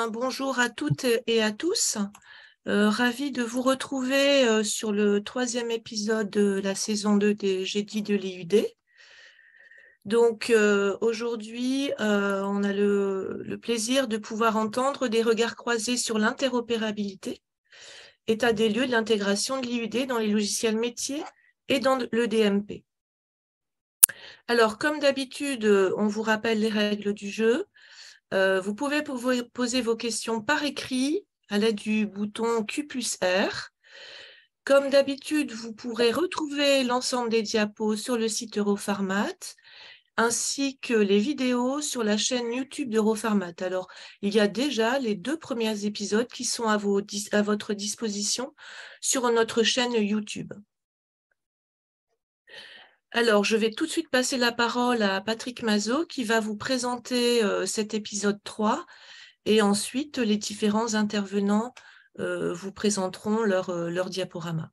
bien, bonjour à toutes et à tous. Ravi de vous retrouver sur le 3e épisode de la saison 2 des Jeudis de l'IUD. Donc aujourd'hui, on a le plaisir de pouvoir entendre des regards croisés sur l'interopérabilité, état des lieux de l'intégration de l'IUD dans les logiciels métiers et dans le DMP. Alors, comme d'habitude, on vous rappelle les règles du jeu. Vous pouvez poser vos questions par écrit à l'aide du bouton Q+R. Comme d'habitude, vous pourrez retrouver l'ensemble des diapos sur le site Euroformat, ainsi que les vidéos sur la chaîne YouTube d'Euroformat. Alors, il y a déjà les 2 premiers épisodes qui sont à votre disposition sur notre chaîne YouTube. Alors, je vais tout de suite passer la parole à Patrick Mazot qui va vous présenter cet épisode 3 et ensuite les différents intervenants vous présenteront leur diaporama.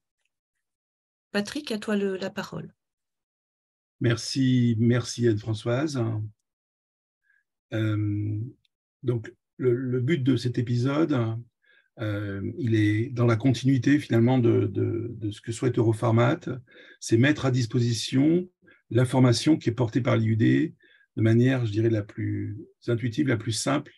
Patrick, à toi la parole. Merci Anne-Françoise. Donc, le but de cet épisode, il est dans la continuité finalement de ce que souhaite Euroformat, c'est mettre à disposition l'information qui est portée par l'IUD de manière, je dirais, la plus intuitive, la plus simple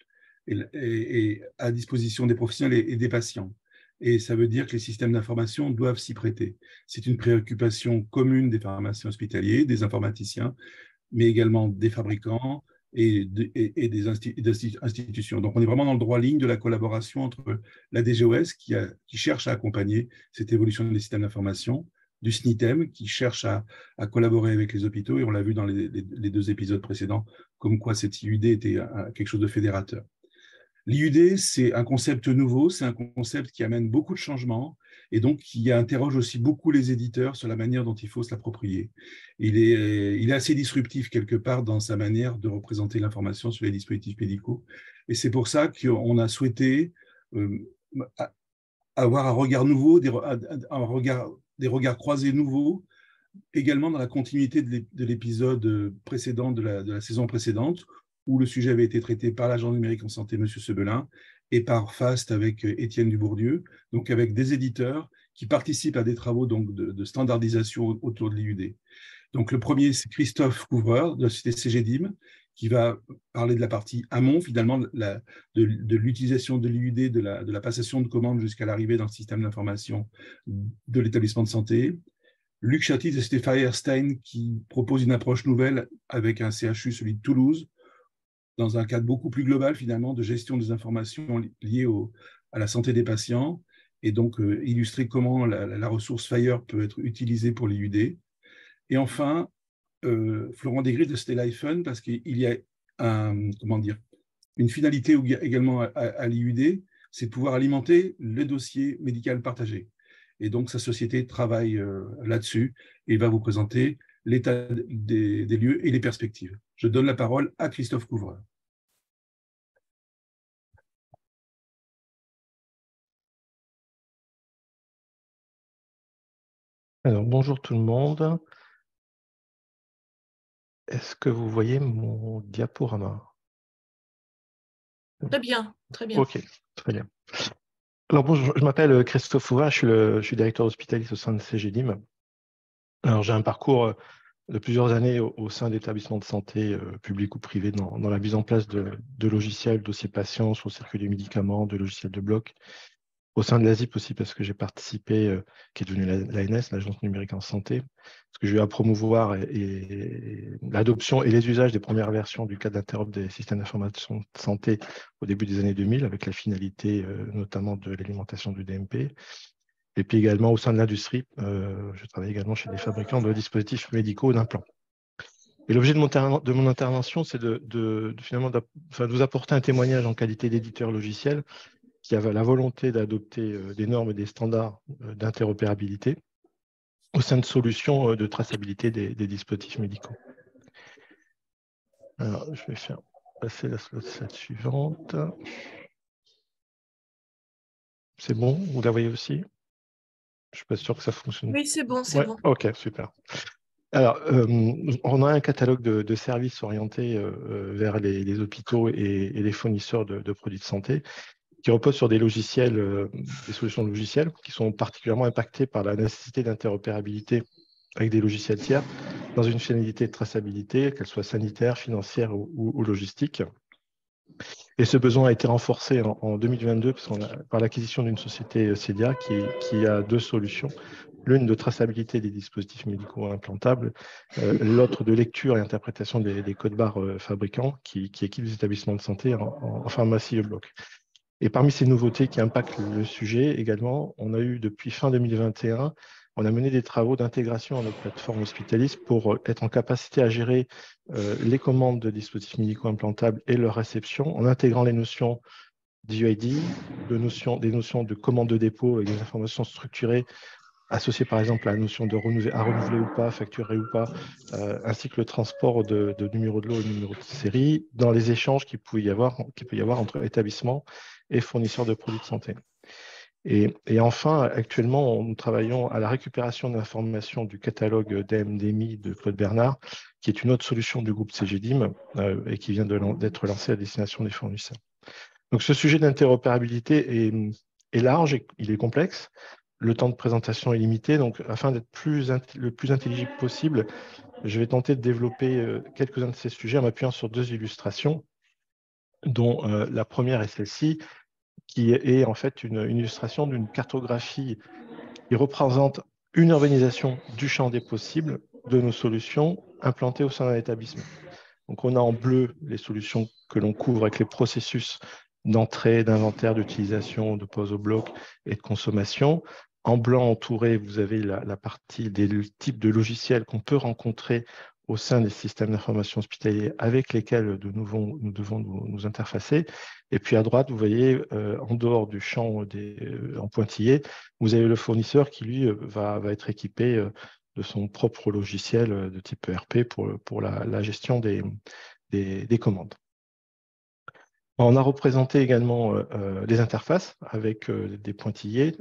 et à disposition des professionnels et des patients. Et ça veut dire que les systèmes d'information doivent s'y prêter. C'est une préoccupation commune des pharmaciens hospitaliers, des informaticiens, mais également des fabricants et des institutions. Donc, on est vraiment dans le droit ligne de la collaboration entre la DGOS qui cherche à accompagner cette évolution des systèmes d'information, du SNITEM qui cherche à collaborer avec les hôpitaux, et on l'a vu dans les 2 épisodes précédents, comme quoi cette IUD était quelque chose de fédérateur. L'IUD, c'est un concept nouveau, c'est un concept qui amène beaucoup de changements et donc qui interroge aussi beaucoup les éditeurs sur la manière dont il faut se l'approprier. Il est assez disruptif quelque part dans sa manière de représenter l'information sur les dispositifs médicaux. Et c'est pour ça qu'on a souhaité avoir un regard nouveau, des regards croisés nouveaux, également dans la continuité de l'épisode précédent, de la saison précédente, où le sujet avait été traité par l'agent numérique en santé, M. Sebelin, et par FAST avec Étienne Dubourdieu, donc avec des éditeurs qui participent à des travaux donc, de standardisation autour de l'IUD. Donc le premier, c'est Christophe Couvreur de la société CGDIM, qui va parler de la partie amont, finalement, de l'utilisation de l'IUD, de la passation de commandes jusqu'à l'arrivée dans le système d'information de l'établissement de santé. Luc Chatis de Stéphane Firestein qui propose une approche nouvelle avec un CHU, celui de Toulouse, dans un cadre beaucoup plus global finalement de gestion des informations liées à la santé des patients, et donc illustrer comment la ressource FHIR peut être utilisée pour l'IUD. Et enfin, Florent Desgris de Stellifen, parce qu'il y a une finalité également à l'IUD, c'est de pouvoir alimenter le dossier médical partagé. Et donc, sa société travaille là-dessus et va vous présenter l'état des lieux et les perspectives. Je donne la parole à Christophe Couvreur. Alors, bonjour tout le monde. Est-ce que vous voyez mon diaporama? Très bien, très bien. Ok, très bien. Alors, bonjour, je m'appelle Christophe Fouva, je suis directeur hospitaliste au sein de CGDIM. Alors, j'ai un parcours de plusieurs années au sein d'établissements de santé publics ou privés dans la mise en place de logiciels, dossiers patients, sur le circuit du médicament, de logiciels de bloc. Au sein de l'ASIP aussi, parce que j'ai participé, qui est devenue l'ANS, l'Agence numérique en santé, parce que j'ai eu à promouvoir l'adoption et les usages des premières versions du cadre d'interop des systèmes d'information de santé au début des années 2000, avec la finalité notamment de l'alimentation du DMP. Et puis également au sein de l'industrie, je travaille également chez des fabricants de dispositifs médicaux d'implants. Et l'objet de mon intervention, c'est finalement de vous apporter un témoignage en qualité d'éditeur logiciel qui avait la volonté d'adopter des normes et des standards d'interopérabilité au sein de solutions de traçabilité des dispositifs médicaux. Alors, je vais faire passer la slide suivante. C'est bon? Vous la voyez aussi? Je ne suis pas sûr que ça fonctionne. Oui, c'est bon, c'est ouais, bon. OK, super. Alors, on a un catalogue de services orientés vers les hôpitaux et les fournisseurs de produits de santé qui repose sur des logiciels, des solutions logicielles qui sont particulièrement impactées par la nécessité d'interopérabilité avec des logiciels tiers dans une finalité de traçabilité, qu'elle soit sanitaire, financière ou logistique. Et ce besoin a été renforcé en 2022 par l'acquisition d'une société CEDIA qui a deux solutions. L'une de traçabilité des dispositifs médicaux implantables, l'autre de lecture et interprétation des codes barres fabricants qui équipent les établissements de santé en pharmacie au bloc. Et parmi ces nouveautés qui impactent le sujet également, on a eu depuis fin 2021, on a mené des travaux d'intégration à notre plateforme Hospitalis pour être en capacité à gérer les commandes de dispositifs médicaux implantables et leur réception en intégrant les notions d'UID, des notions de commande de dépôt avec des informations structurées associées par exemple à la notion de renouveler ou pas, facturer ou pas, ainsi que le transport de numéro de lot et numéro de série dans les échanges qu'il peut y avoir entre établissements et fournisseurs de produits de santé. Et enfin, actuellement, nous travaillons à la récupération d'informations du catalogue DMDMI de Claude Bernard, qui est une autre solution du groupe CGDIM et qui vient d'être lancée à destination des fournisseurs. Donc, ce sujet d'interopérabilité est large et il est complexe. Le temps de présentation est limité, donc afin d'être le plus intelligible possible, je vais tenter de développer quelques-uns de ces sujets en m'appuyant sur deux illustrations, dont la première est celle-ci, qui est en fait une illustration d'une cartographie qui représente une urbanisation du champ des possibles de nos solutions implantées au sein d'un établissement. Donc, on a en bleu les solutions que l'on couvre avec les processus d'entrée, d'inventaire, d'utilisation, de pose au bloc et de consommation. En blanc entouré, vous avez la partie des types de logiciels qu'on peut rencontrer au sein des systèmes d'information hospitaliers avec lesquels nous devons nous interfacer. Et puis à droite, vous voyez, en dehors du champ en pointillé, vous avez le fournisseur qui, lui, va être équipé de son propre logiciel de type ERP pour la gestion des commandes. On a représenté également les interfaces avec des pointillés,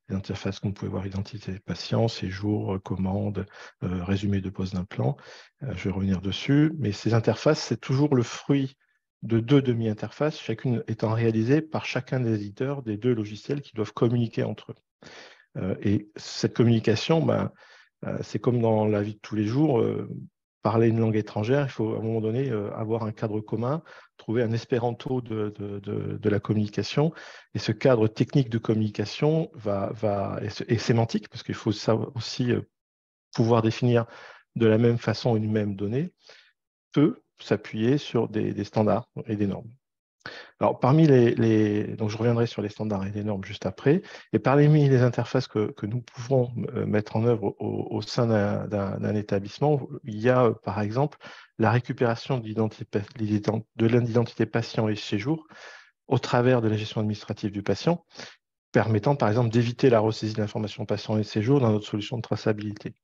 les interfaces qu'on pouvait voir, identité patient, séjour, commande, résumé de pose d'implant. Je vais revenir dessus, mais ces interfaces, c'est toujours le fruit de deux demi-interfaces, chacune étant réalisée par chacun des éditeurs des deux logiciels qui doivent communiquer entre eux. Et cette communication, c'est comme dans la vie de tous les jours, parler une langue étrangère, il faut à un moment donné avoir un cadre commun, trouver un espéranto de la communication. Et ce cadre technique de communication est sémantique, parce qu'il faut aussi pouvoir définir de la même façon une même donnée, peut s'appuyer sur des standards et des normes. Alors, parmi donc je reviendrai sur les standards et les normes juste après, et parmi les interfaces que nous pouvons mettre en œuvre au sein d'un établissement, il y a par exemple la récupération de l'identité patient et séjour au travers de la gestion administrative du patient, permettant par exemple d'éviter la ressaisie de l'information patient et séjour dans notre solution de traçabilité.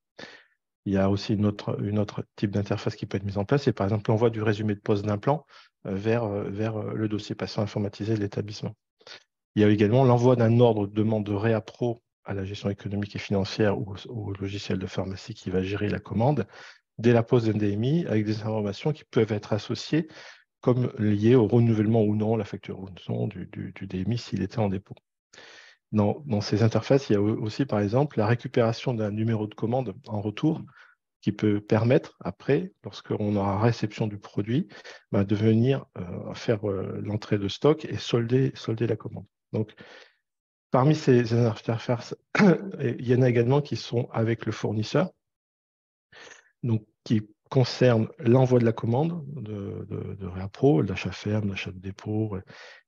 Il y a aussi une autre type d'interface qui peut être mise en place, c'est par exemple l'envoi du résumé de pose d'implant vers le dossier patient informatisé de l'établissement. Il y a également l'envoi d'un ordre de demande de réappro à la gestion économique et financière ou au logiciel de pharmacie qui va gérer la commande dès la pose d'un DMI avec des informations qui peuvent être associées comme liées au renouvellement ou non, la facturation du DMI s'il était en dépôt. Dans ces interfaces, il y a aussi, par exemple, la récupération d'un numéro de commande en retour qui peut permettre, après, lorsqu'on aura réception du produit, de venir faire l'entrée de stock et solder la commande. Donc, parmi ces interfaces, il y en a également qui sont avec le fournisseur, donc qui concernent l'envoi de la commande de réappro, l'achat ferme, l'achat de dépôt,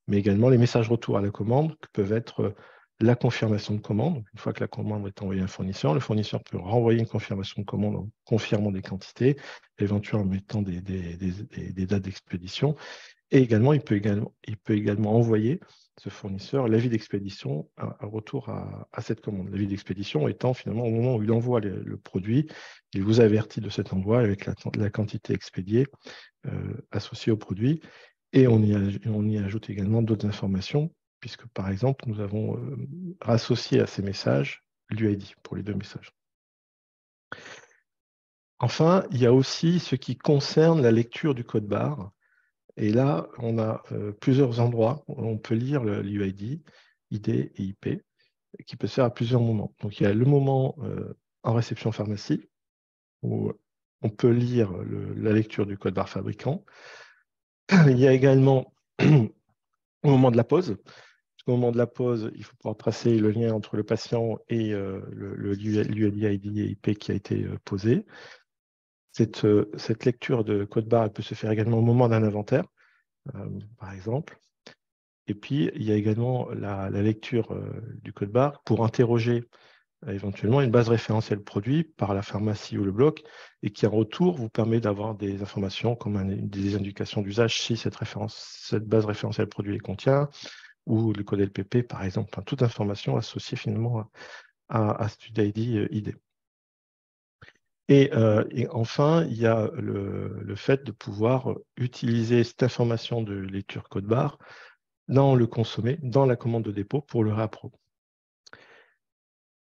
mais également les messages retour à la commande qui peuvent être la confirmation de commande. Donc, une fois que la commande est envoyée à un fournisseur, le fournisseur peut renvoyer une confirmation de commande en confirmant des quantités, éventuellement en mettant des dates d'expédition. Et également, il peut également envoyer ce fournisseur l'avis d'expédition à retour à cette commande. L'avis d'expédition étant finalement au moment où il envoie le produit, il vous avertit de cet envoi avec la quantité expédiée associée au produit. Et on y ajoute également d'autres informations, puisque par exemple, nous avons associé à ces messages l'UID pour les deux messages. Enfin, il y a aussi ce qui concerne la lecture du code barre. Et là, on a plusieurs endroits où on peut lire l'UID, ID et IP, qui peut se faire à plusieurs moments. Donc, il y a le moment en réception pharmacie, où on peut lire la lecture du code barre fabricant. Il y a également au moment de la pause. Au moment de la pause, il faut pouvoir tracer le lien entre le patient et l'UID et IP qui a été posé. Cette lecture de code barre elle peut se faire également au moment d'un inventaire, par exemple. Et puis, il y a également la lecture du code barre pour interroger éventuellement une base référentielle produit par la pharmacie ou le bloc et qui, en retour, vous permet d'avoir des informations comme des indications d'usage si cette base référentielle produit les contient ou le code LPP, par exemple. Enfin, toute information associée finalement à StudID ID. Et enfin, il y a le fait de pouvoir utiliser cette information de lecture code barre dans le consommé, dans la commande de dépôt pour le réappro.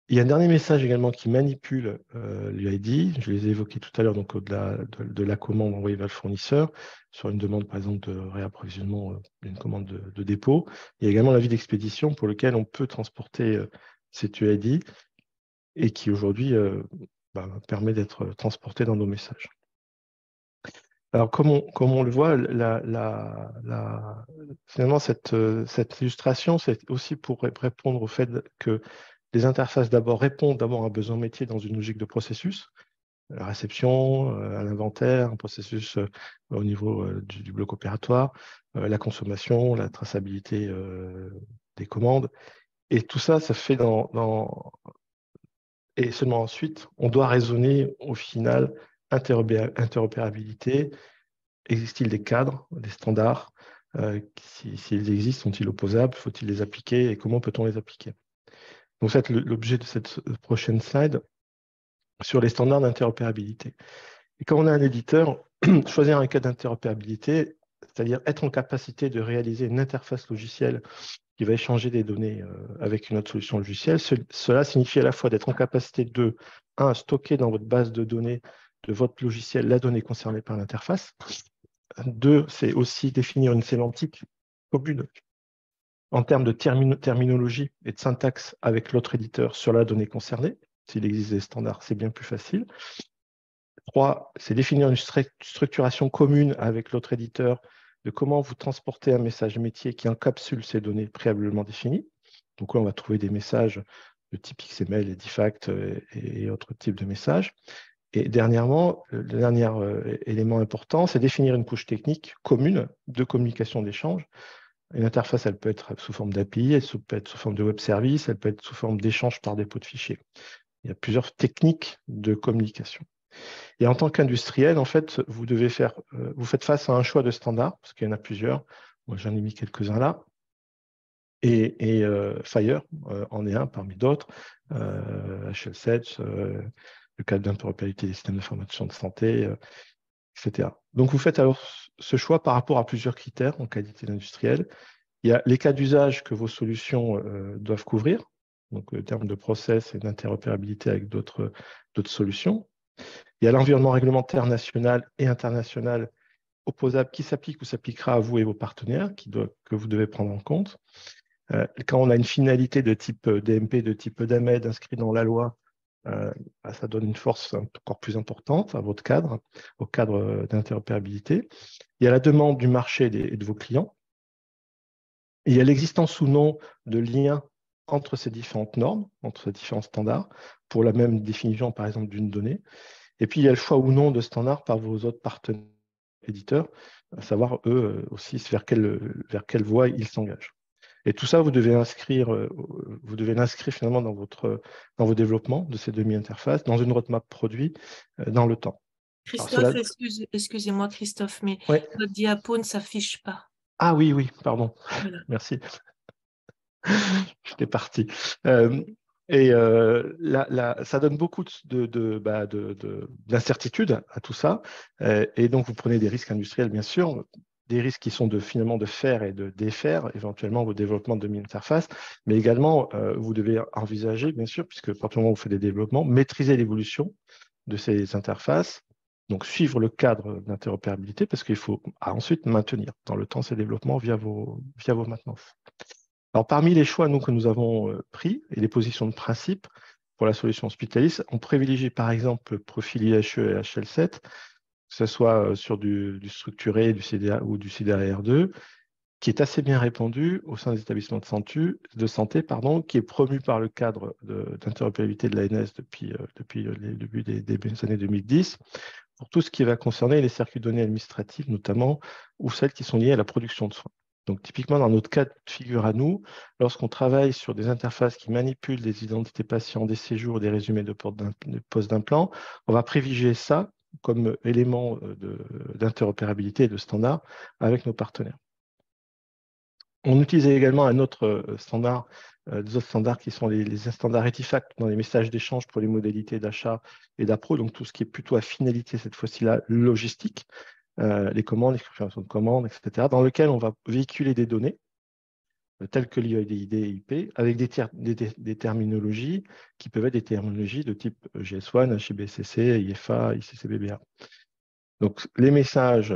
Il y a un dernier message également qui manipule l'UID. Je les ai évoqués tout à l'heure, donc au-delà de la commande envoyée vers le fournisseur, sur une demande par exemple de réapprovisionnement d'une commande de dépôt. Il y a également l'avis d'expédition pour lequel on peut transporter cet UID et qui aujourd'hui permet d'être transporté dans nos messages. Alors, comme on le voit, finalement, cette illustration, c'est aussi pour répondre au fait que les interfaces répondent d'abord à un besoin métier dans une logique de processus, la réception, à l'inventaire, un processus au niveau du bloc opératoire, la consommation, la traçabilité des commandes. Et tout ça, ça fait Et seulement ensuite, on doit raisonner au final interopérabilité. Existe-t-il des cadres, des standards? S'ils existent, sont-ils opposables? Faut-il les appliquer? Et comment peut-on les appliquer? Donc, c'est l'objet de cette prochaine slide sur les standards d'interopérabilité. Et quand on a un éditeur, choisir un cas d'interopérabilité, c'est-à-dire être en capacité de réaliser une interface logicielle qui va échanger des données avec une autre solution logicielle, cela signifie à la fois d'être en capacité de, stocker dans votre base de données de votre logiciel la donnée concernée par l'interface. 2, c'est aussi définir une sémantique commune en termes de terminologie et de syntaxe avec l'autre éditeur sur la donnée concernée. S'il existe des standards, c'est bien plus facile. 3, c'est définir une structuration commune avec l'autre éditeur de comment vous transportez un message métier qui encapsule ces données préalablement définies. Donc là, on va trouver des messages de type XML, Edifact et autres types de messages. Et dernièrement, le dernier élément important, c'est définir une couche technique commune de communication d'échange. Une interface, elle peut être sous forme d'API, elle peut être sous forme de web service, elle peut être sous forme d'échange par dépôt de fichiers. Il y a plusieurs techniques de communication. Et en tant qu'industriel, en fait, vous faites face à un choix de standards, parce qu'il y en a plusieurs. Moi, j'en ai mis quelques-uns là. Et Fire en est un parmi d'autres. HL7, le cadre d'interopérabilité des systèmes d'information de santé, etc. Donc, vous faites alors ce choix par rapport à plusieurs critères en qualité d'industriel. Il y a les cas d'usage que vos solutions doivent couvrir, donc en termes de process et d'interopérabilité avec d'autres solutions. Il y a l'environnement réglementaire national et international opposable qui s'applique ou s'appliquera à vous et vos partenaires, que vous devez prendre en compte. Quand on a une finalité de type DMP, de type DAMED inscrit dans la loi, ça donne une force encore plus importante à votre cadre, au cadre d'interopérabilité. Il y a la demande du marché et de vos clients. Et il y a l'existence ou non de liens entre ces différentes normes, entre ces différents standards, pour la même définition, par exemple, d'une donnée. Et puis, il y a le choix ou non de standards par vos autres partenaires éditeurs, à savoir, eux aussi, vers quelle voie ils s'engagent. Et tout ça, vous devez l'inscrire finalement dans vos développements de ces demi-interfaces, dans une roadmap produit, dans le temps. Christophe, excusez-moi Christophe, mais ouais. Notre diapo ne s'affiche pas. Ah oui, pardon. Voilà. Merci. J'étais parti. Ça donne beaucoup d'incertitude à tout ça. Et donc, vous prenez des risques industriels, bien sûr, des risques qui sont finalement de faire et de défaire éventuellement vos développements de demi-interface, mais également, vous devez envisager, bien sûr, puisque à partir du moment où vous faites des développements, maîtriser l'évolution de ces interfaces, donc suivre le cadre d'interopérabilité, parce qu'il faut ensuite maintenir dans le temps ces développements via vos maintenances. Alors, parmi les choix que nous avons pris et les positions de principe pour la solution Hospitalis, on privilégie par exemple le profil IHE et HL7, que ce soit sur du structuré du CDA ou du CDR2, qui est assez bien répandu au sein des établissements de santé, qui est promu par le cadre d'interopérabilité de l'ANS depuis le début des années 2010, pour tout ce qui va concerner les circuits de données administratifs notamment, ou celles qui sont liées à la production de soins. Donc typiquement, dans notre cas de figure à nous, lorsqu'on travaille sur des interfaces qui manipulent des identités patients, des séjours, des résumés de postes d'implants, on va privilégier ça comme élément d'interopérabilité et de standard avec nos partenaires. On utilise également un autre standard, des autres standards qui sont les standards Etifact dans les messages d'échange pour les modalités d'achat et d'appro, donc tout ce qui est plutôt à finalité cette fois-ci là logistique, les commandes, les confirmations de commandes, etc., dans lequel on va véhiculer des données telles que l'UID et IP avec des terminologies qui peuvent être des terminologies de type GS1, HIBCC, IFA, ICCBBA. Donc les messages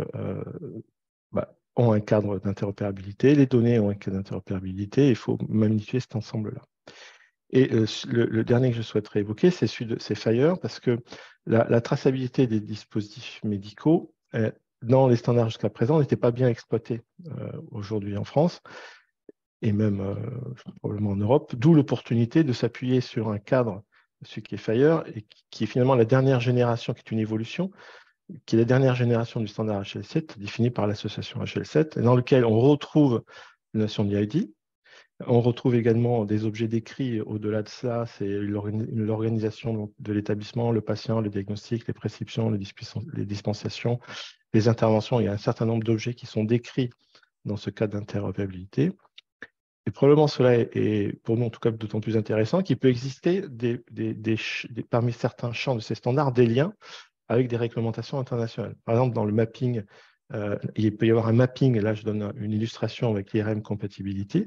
ont un cadre d'interopérabilité, les données ont un cadre d'interopérabilité, il faut magnifier cet ensemble-là. Et le dernier que je souhaiterais évoquer, c'est FHIR, parce que la traçabilité des dispositifs médicaux, dans les standards jusqu'à présent, n'était pas bien exploitée aujourd'hui en France, et même probablement en Europe, d'où l'opportunité de s'appuyer sur un cadre, celui qui est FHIR, et qui est finalement la dernière génération, qui est une évolution, qui est la dernière génération du standard HL7, défini par l'association HL7, dans lequel on retrouve la notion d'ID. On retrouve également des objets décrits. Au-delà de ça, c'est l'organisation de l'établissement, le patient, le diagnostic, les prescriptions, les dispensations, les interventions. Il y a un certain nombre d'objets qui sont décrits dans ce cadre d'interopérabilité. Et probablement cela est pour nous en tout cas d'autant plus intéressant qu'il peut exister parmi certains champs de ces standards des liens avec des réglementations internationales. Par exemple, dans le mapping, il peut y avoir un mapping, et là je donne une illustration avec l'IRM compatibility,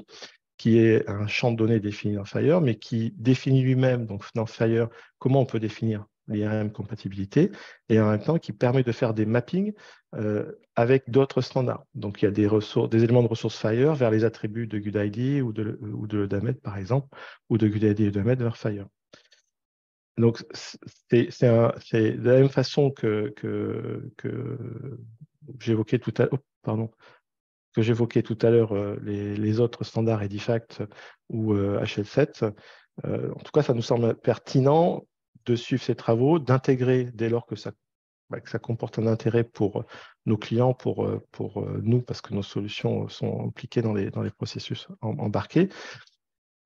qui est un champ de données défini dans FHIR, mais qui définit lui-même, donc dans FHIR, comment on peut définir l'IRM compatibilité, et en même temps qui permet de faire des mappings avec d'autres standards. Donc il y a des éléments de ressources FHIR vers les attributs de GUID-ID ou de l'EUDAMED, par exemple, ou de GUID-ID et l'EUDAMED vers FHIR. Donc, c'est de la même façon que j'évoquais tout à l'heure, les autres standards Edifact ou HL7. En tout cas, ça nous semble pertinent de suivre ces travaux, d'intégrer dès lors que ça comporte un intérêt pour nos clients, pour nous, parce que nos solutions sont impliquées dans les processus embarqués.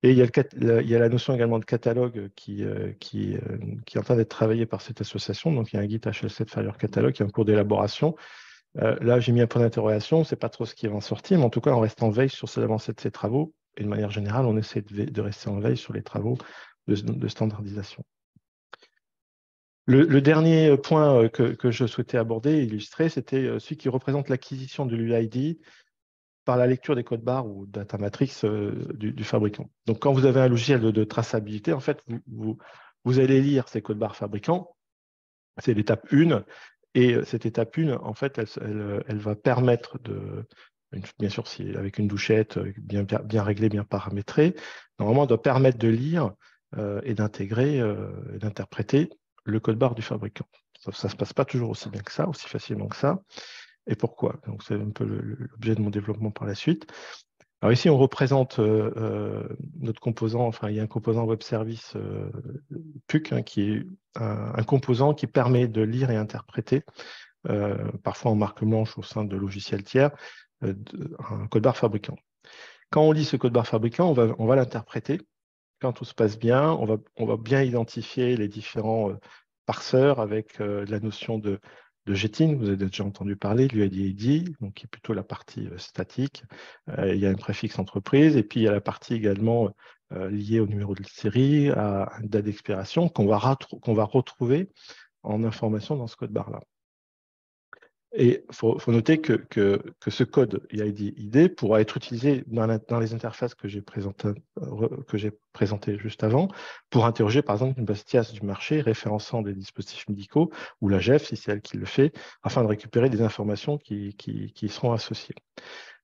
Et il y a la notion également de catalogue qui est en train d'être travaillée par cette association. Donc, il y a un guide HL7 FHIR catalogue qui est en cours d'élaboration. Là, j'ai mis un point d'interrogation. On ne sait pas trop ce qui va en sortir, mais en tout cas, on reste en veille sur l'avancée de ces travaux. Et de manière générale, on essaie de rester en veille sur les travaux de standardisation. Le dernier point que je souhaitais aborder et illustrer, c'était celui qui représente l'acquisition de l'UID par la lecture des codes barres ou data matrix du fabricant. Donc, quand vous avez un logiciel de traçabilité, en fait, vous allez lire ces codes barres fabricants. C'est l'étape 1. Et cette étape 1, en fait, elle va permettre bien sûr, avec une douchette bien réglée, bien paramétrée, normalement, elle doit permettre de lire et d'intégrer et d'interpréter le code barre du fabricant. Ça ne se passe pas toujours aussi bien que ça, aussi facilement que ça. Et pourquoi? Donc, c'est un peu l'objet de mon développement par la suite. Alors ici, on représente notre composant, enfin, il y a un composant web service PUC, qui est un composant qui permet de lire et interpréter, parfois en marque blanche au sein de logiciels tiers, un code barre fabricant. Quand on lit ce code barre fabricant, on va l'interpréter. Quand tout se passe bien, on va bien identifier les différents parseurs avec la notion de GTIN, vous avez déjà entendu parler, l'UID, donc qui est plutôt la partie statique. Il y a un préfixe entreprise, et puis il y a la partie également liée au numéro de série, à une date d'expiration, qu'on va retrouver en information dans ce code barre-là. Et il faut noter que ce code EID-ID pourra être utilisé dans les interfaces que j'ai présentées juste avant pour interroger par exemple une base tierce du marché référençant des dispositifs médicaux ou la GEF, si c'est elle qui le fait, afin de récupérer des informations qui y seront associées.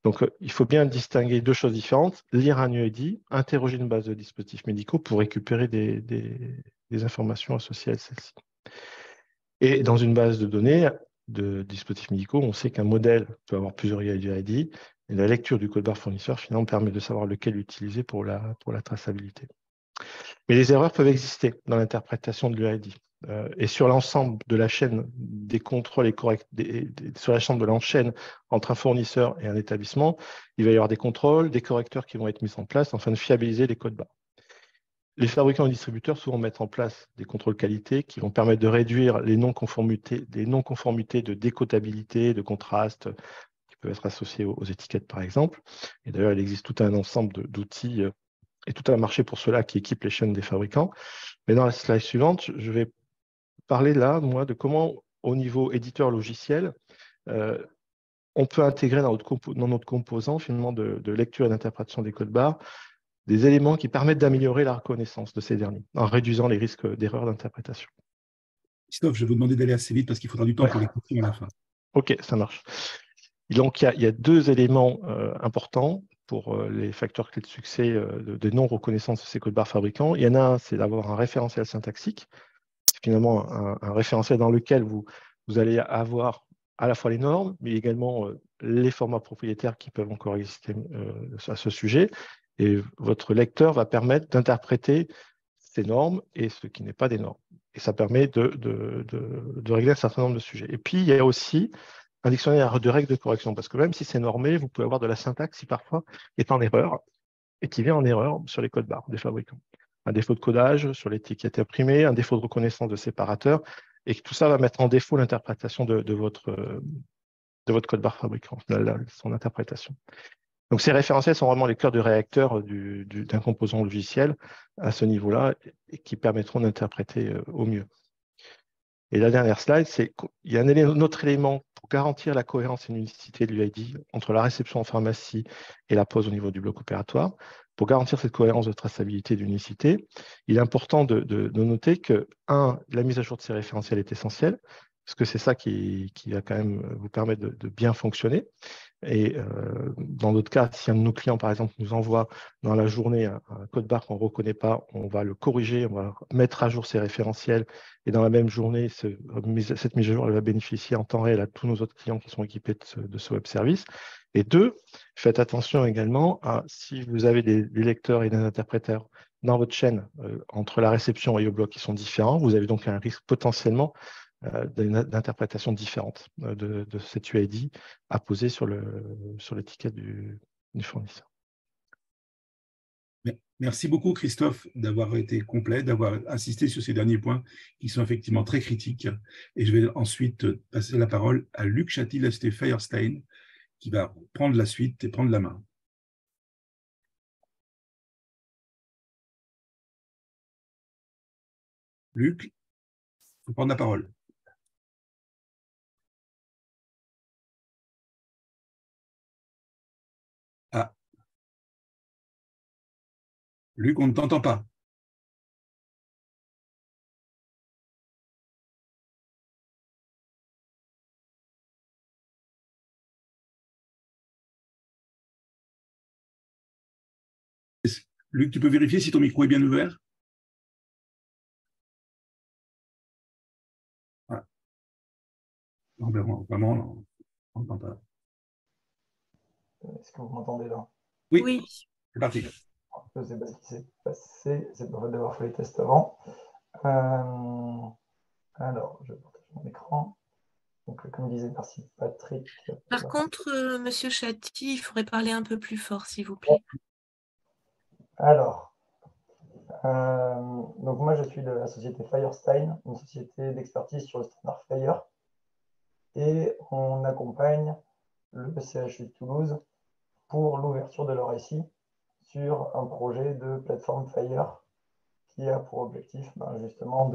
Donc, il faut bien distinguer deux choses différentes. Lire un UID, interroger une base de dispositifs médicaux pour récupérer des informations associées à celle-ci. Et dans une base de données de dispositifs médicaux, on sait qu'un modèle peut avoir plusieurs UID, et la lecture du code barre fournisseur, finalement, permet de savoir lequel utiliser pour la traçabilité. Mais les erreurs peuvent exister dans l'interprétation de l'UID. Et sur l'ensemble de la chaîne des contrôles sur la chaîne de l'enchaîne entre un fournisseur et un établissement, il va y avoir des contrôles, des correcteurs qui vont être mis en place afin de fiabiliser les codes barres. Les fabricants et distributeurs souvent mettent en place des contrôles qualité qui vont permettre de réduire les non-conformités de décodabilité, de contraste, qui peuvent être associés aux étiquettes par exemple. Et d'ailleurs, il existe tout un ensemble d'outils et tout un marché pour cela qui équipe les chaînes des fabricants. Mais dans la slide suivante, je vais parler là, moi, de comment, au niveau éditeur logiciel, on peut intégrer dans notre composant finalement de lecture et d'interprétation des codes barres des éléments qui permettent d'améliorer la reconnaissance de ces derniers, en réduisant les risques d'erreurs d'interprétation. Christophe, je vais vous demander d'aller assez vite parce qu'il faudra du temps pour les questions à la fin. OK, ça marche. Et donc, il y a deux éléments importants pour les facteurs clés de succès de non-reconnaissance de ces codes barres fabricants. Il y en a un, c'est d'avoir un référentiel syntaxique. C'est finalement un référentiel dans lequel vous allez avoir à la fois les normes, mais également les formats propriétaires qui peuvent encore exister à ce sujet. Et votre lecteur va permettre d'interpréter ces normes et ce qui n'est pas des normes. Et ça permet de régler un certain nombre de sujets. Et puis, il y a aussi un dictionnaire de règles de correction, parce que même si c'est normé, vous pouvez avoir de la syntaxe qui parfois est en erreur et qui vient en erreur sur les codes barres des fabricants. Un défaut de codage sur l'étiquette imprimée, un défaut de reconnaissance de séparateur, et que tout ça va mettre en défaut l'interprétation de votre code barre fabricant, son interprétation. Donc, ces référentiels sont vraiment les cœurs de réacteur d'un composant logiciel à ce niveau-là et qui permettront d'interpréter au mieux. Et la dernière slide, c'est qu'il y a un autre élément pour garantir la cohérence et l'unicité de l'UID entre la réception en pharmacie et la pose au niveau du bloc opératoire. Pour garantir cette cohérence de traçabilité et d'unicité, il est important de noter que, la mise à jour de ces référentiels est essentielle, parce que c'est ça qui va quand même vous permettre de bien fonctionner. Et dans d'autres cas, si un de nos clients, par exemple, nous envoie dans la journée un code barre qu'on ne reconnaît pas, on va le corriger, on va mettre à jour ces référentiels. Et dans la même journée, cette mise à jour elle va bénéficier en temps réel à tous nos autres clients qui sont équipés de ce web service. Et deux, faites attention également à si vous avez des lecteurs et des interpréteurs dans votre chaîne entre la réception et au bloc qui sont différents, vous avez donc un risque potentiellement d'interprétation différente de cette UID à poser sur l'étiquette du fournisseur. Merci beaucoup, Christophe, d'avoir été complet, d'avoir insisté sur ces derniers points qui sont effectivement très critiques. Et je vais ensuite passer la parole à Luc Châtil-Feierstein, qui va prendre la suite et prendre la main. Luc, il faut prendre la parole. Ah. Luc, on ne t'entend pas. Luc, tu peux vérifier si ton micro est bien ouvert? Ah. Non, vraiment, on n'entend pas. Est-ce que vous m'entendez là? Oui. C'est parti. Je ne sais pas ce qui s'est passé, c'est pas d'avoir fait les tests avant. Alors, je partage mon écran. Donc, comme disait, merci Patrick. Par contre, Monsieur Châti, il faudrait parler un peu plus fort, s'il vous plaît. Alors, donc moi je suis de la société Feierstein, une société d'expertise sur le standard Fire, et on accompagne le CHU de Toulouse pour l'ouverture de leur SI sur un projet de plateforme Fire qui a pour objectif justement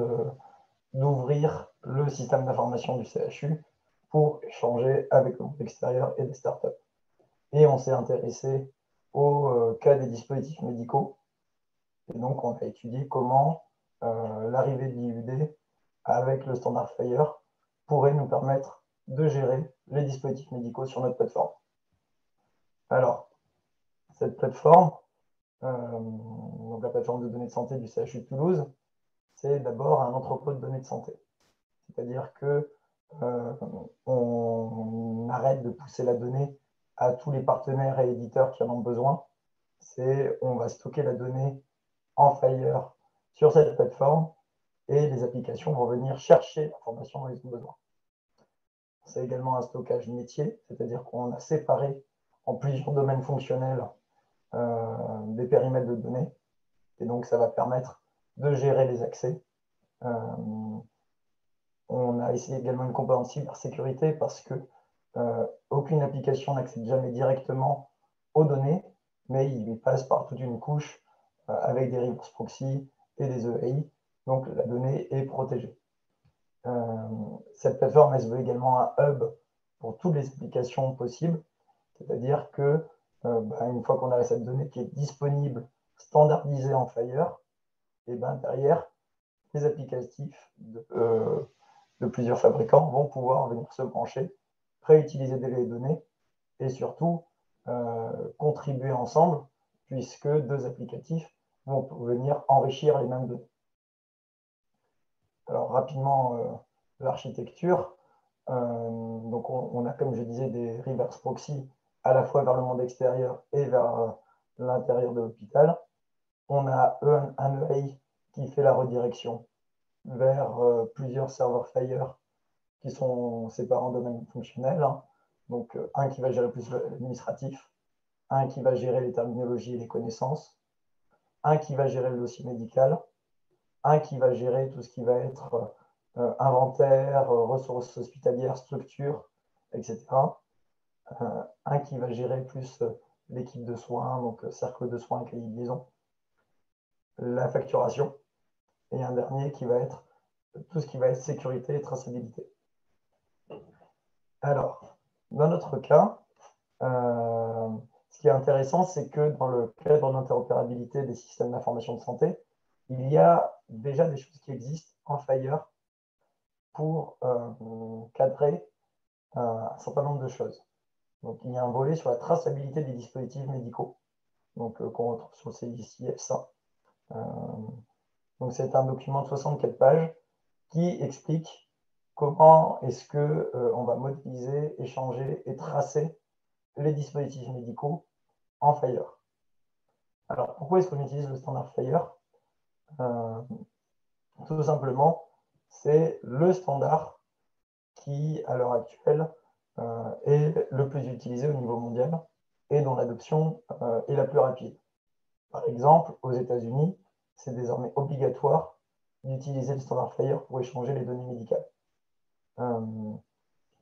d'ouvrir le système d'information du CHU pour échanger avec le monde extérieur et des startups. Et on s'est intéressé au cas des dispositifs médicaux. Et donc, on a étudié comment l'arrivée de l'IUD avec le standard FHIR pourrait nous permettre de gérer les dispositifs médicaux sur notre plateforme. Alors, cette plateforme, donc la plateforme de données de santé du CHU de Toulouse, c'est d'abord un entrepôt de données de santé. C'est-à-dire que on arrête de pousser la donnée à tous les partenaires et éditeurs qui en ont besoin. On va stocker la donnée en FHIR sur cette plateforme et les applications vont venir chercher l'information dont ils ont besoin. C'est également un stockage métier, c'est-à-dire qu'on a séparé en plusieurs domaines fonctionnels des périmètres de données. Et donc, ça va permettre de gérer les accès. On a essayé également une composante cybersécurité parce que aucune application n'accède jamais directement aux données, mais il passe par toute une couche avec des reverse proxy et des EAI. Donc, la donnée est protégée. Cette plateforme, elle se veut également un hub pour toutes les applications possibles. C'est-à-dire que une fois qu'on a cette donnée qui est disponible, standardisée en FHIR, et derrière, les applicatifs de plusieurs fabricants vont pouvoir venir se brancher, réutiliser les données et surtout contribuer ensemble, puisque deux applicatifs vont venir enrichir les mêmes données. Alors rapidement, l'architecture. Donc on a, comme je disais, des reverse proxy à la fois vers le monde extérieur et vers l'intérieur de l'hôpital. On a un EAI qui fait la redirection vers plusieurs serveurs FHIR qui sont séparés en domaines fonctionnels. Donc un qui va gérer plus l'administratif, un qui va gérer les terminologies et les connaissances, un qui va gérer le dossier médical, un qui va gérer tout ce qui va être inventaire, ressources hospitalières, structure, etc. Un qui va gérer plus l'équipe de soins, donc cercle de soins, cahier de liaison, la facturation, et un dernier qui va être tout ce qui va être sécurité et traçabilité. Alors, dans notre cas, ce qui est intéressant, c'est que dans le cadre de l'interopérabilité des systèmes d'information de santé, il y a déjà des choses qui existent en FHIR pour cadrer un certain nombre de choses. Donc, il y a un volet sur la traçabilité des dispositifs médicaux, donc qu'on retrouve sur le CICF-1. Donc, c'est un document de 64 pages qui explique comment est-ce qu'on va modéliser, échanger et tracer les dispositifs médicaux en FHIR. Alors, pourquoi est-ce qu'on utilise le standard FHIR? Tout simplement, c'est le standard qui, à l'heure actuelle, est le plus utilisé au niveau mondial et dont l'adoption est la plus rapide. Par exemple, aux États-Unis, c'est désormais obligatoire d'utiliser le standard FHIR pour échanger les données médicales.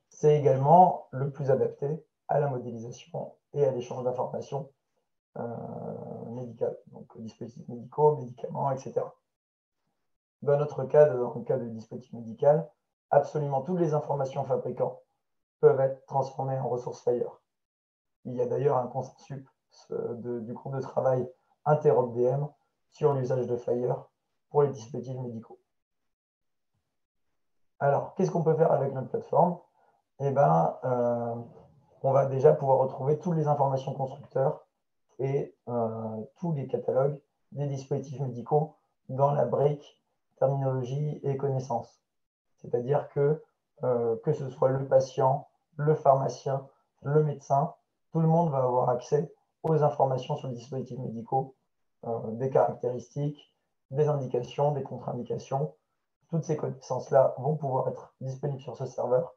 C'est également le plus adapté à la modélisation et à l'échange d'informations médicales, donc dispositifs médicaux, médicaments, etc. Dans notre cas, dans le cas du dispositif médical, absolument toutes les informations fabricants peuvent être transformées en ressources FHIR. Il y a d'ailleurs un consensus du groupe de travail InteropDM sur l'usage de FHIR pour les dispositifs médicaux. Alors, qu'est-ce qu'on peut faire avec notre plateforme? Eh bien, on va déjà pouvoir retrouver toutes les informations constructeurs et tous les catalogues des dispositifs médicaux dans la brique terminologie et connaissances. C'est-à-dire que ce soit le patient, le pharmacien, le médecin, tout le monde va avoir accès aux informations sur les dispositifs médicaux, des caractéristiques, des indications, des contre-indications. Toutes ces connaissances-là vont pouvoir être disponibles sur ce serveur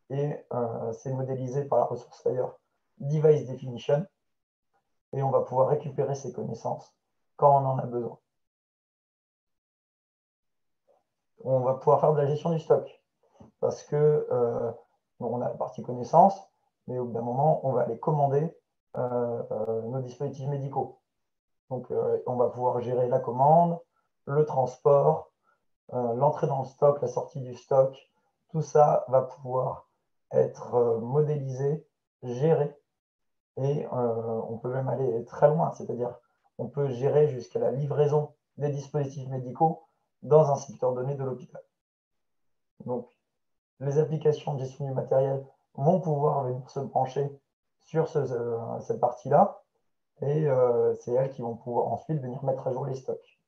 et c'est modélisé par la ressource FHIR Device Definition et on va pouvoir récupérer ces connaissances quand on en a besoin. On va pouvoir faire de la gestion du stock parce que on a la partie connaissance, mais au bout d'un moment, on va aller commander nos dispositifs médicaux. Donc, on va pouvoir gérer la commande, le transport, l'entrée dans le stock, la sortie du stock. Tout ça va pouvoir être modélisé, géré, et on peut même aller très loin, c'est-à-dire on peut gérer jusqu'à la livraison des dispositifs médicaux dans un secteur donné de l'hôpital. Donc, les applications de gestion du matériel vont pouvoir venir se brancher sur cette partie-là, et c'est elles qui vont pouvoir ensuite venir mettre à jour les stocks.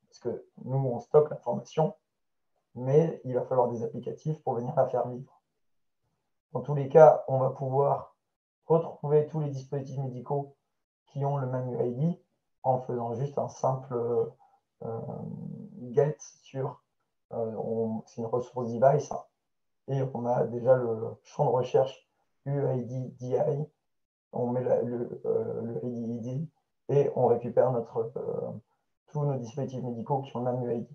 Parce que nous, on stocke l'information, mais il va falloir des applicatifs pour venir la faire vivre. Dans tous les cas, on va pouvoir retrouver tous les dispositifs médicaux qui ont le même UID en faisant juste un simple get sur, c'est une ressource device, et on a déjà le champ de recherche UID DI, on met le ID et on récupère tous nos dispositifs médicaux qui ont le même UID.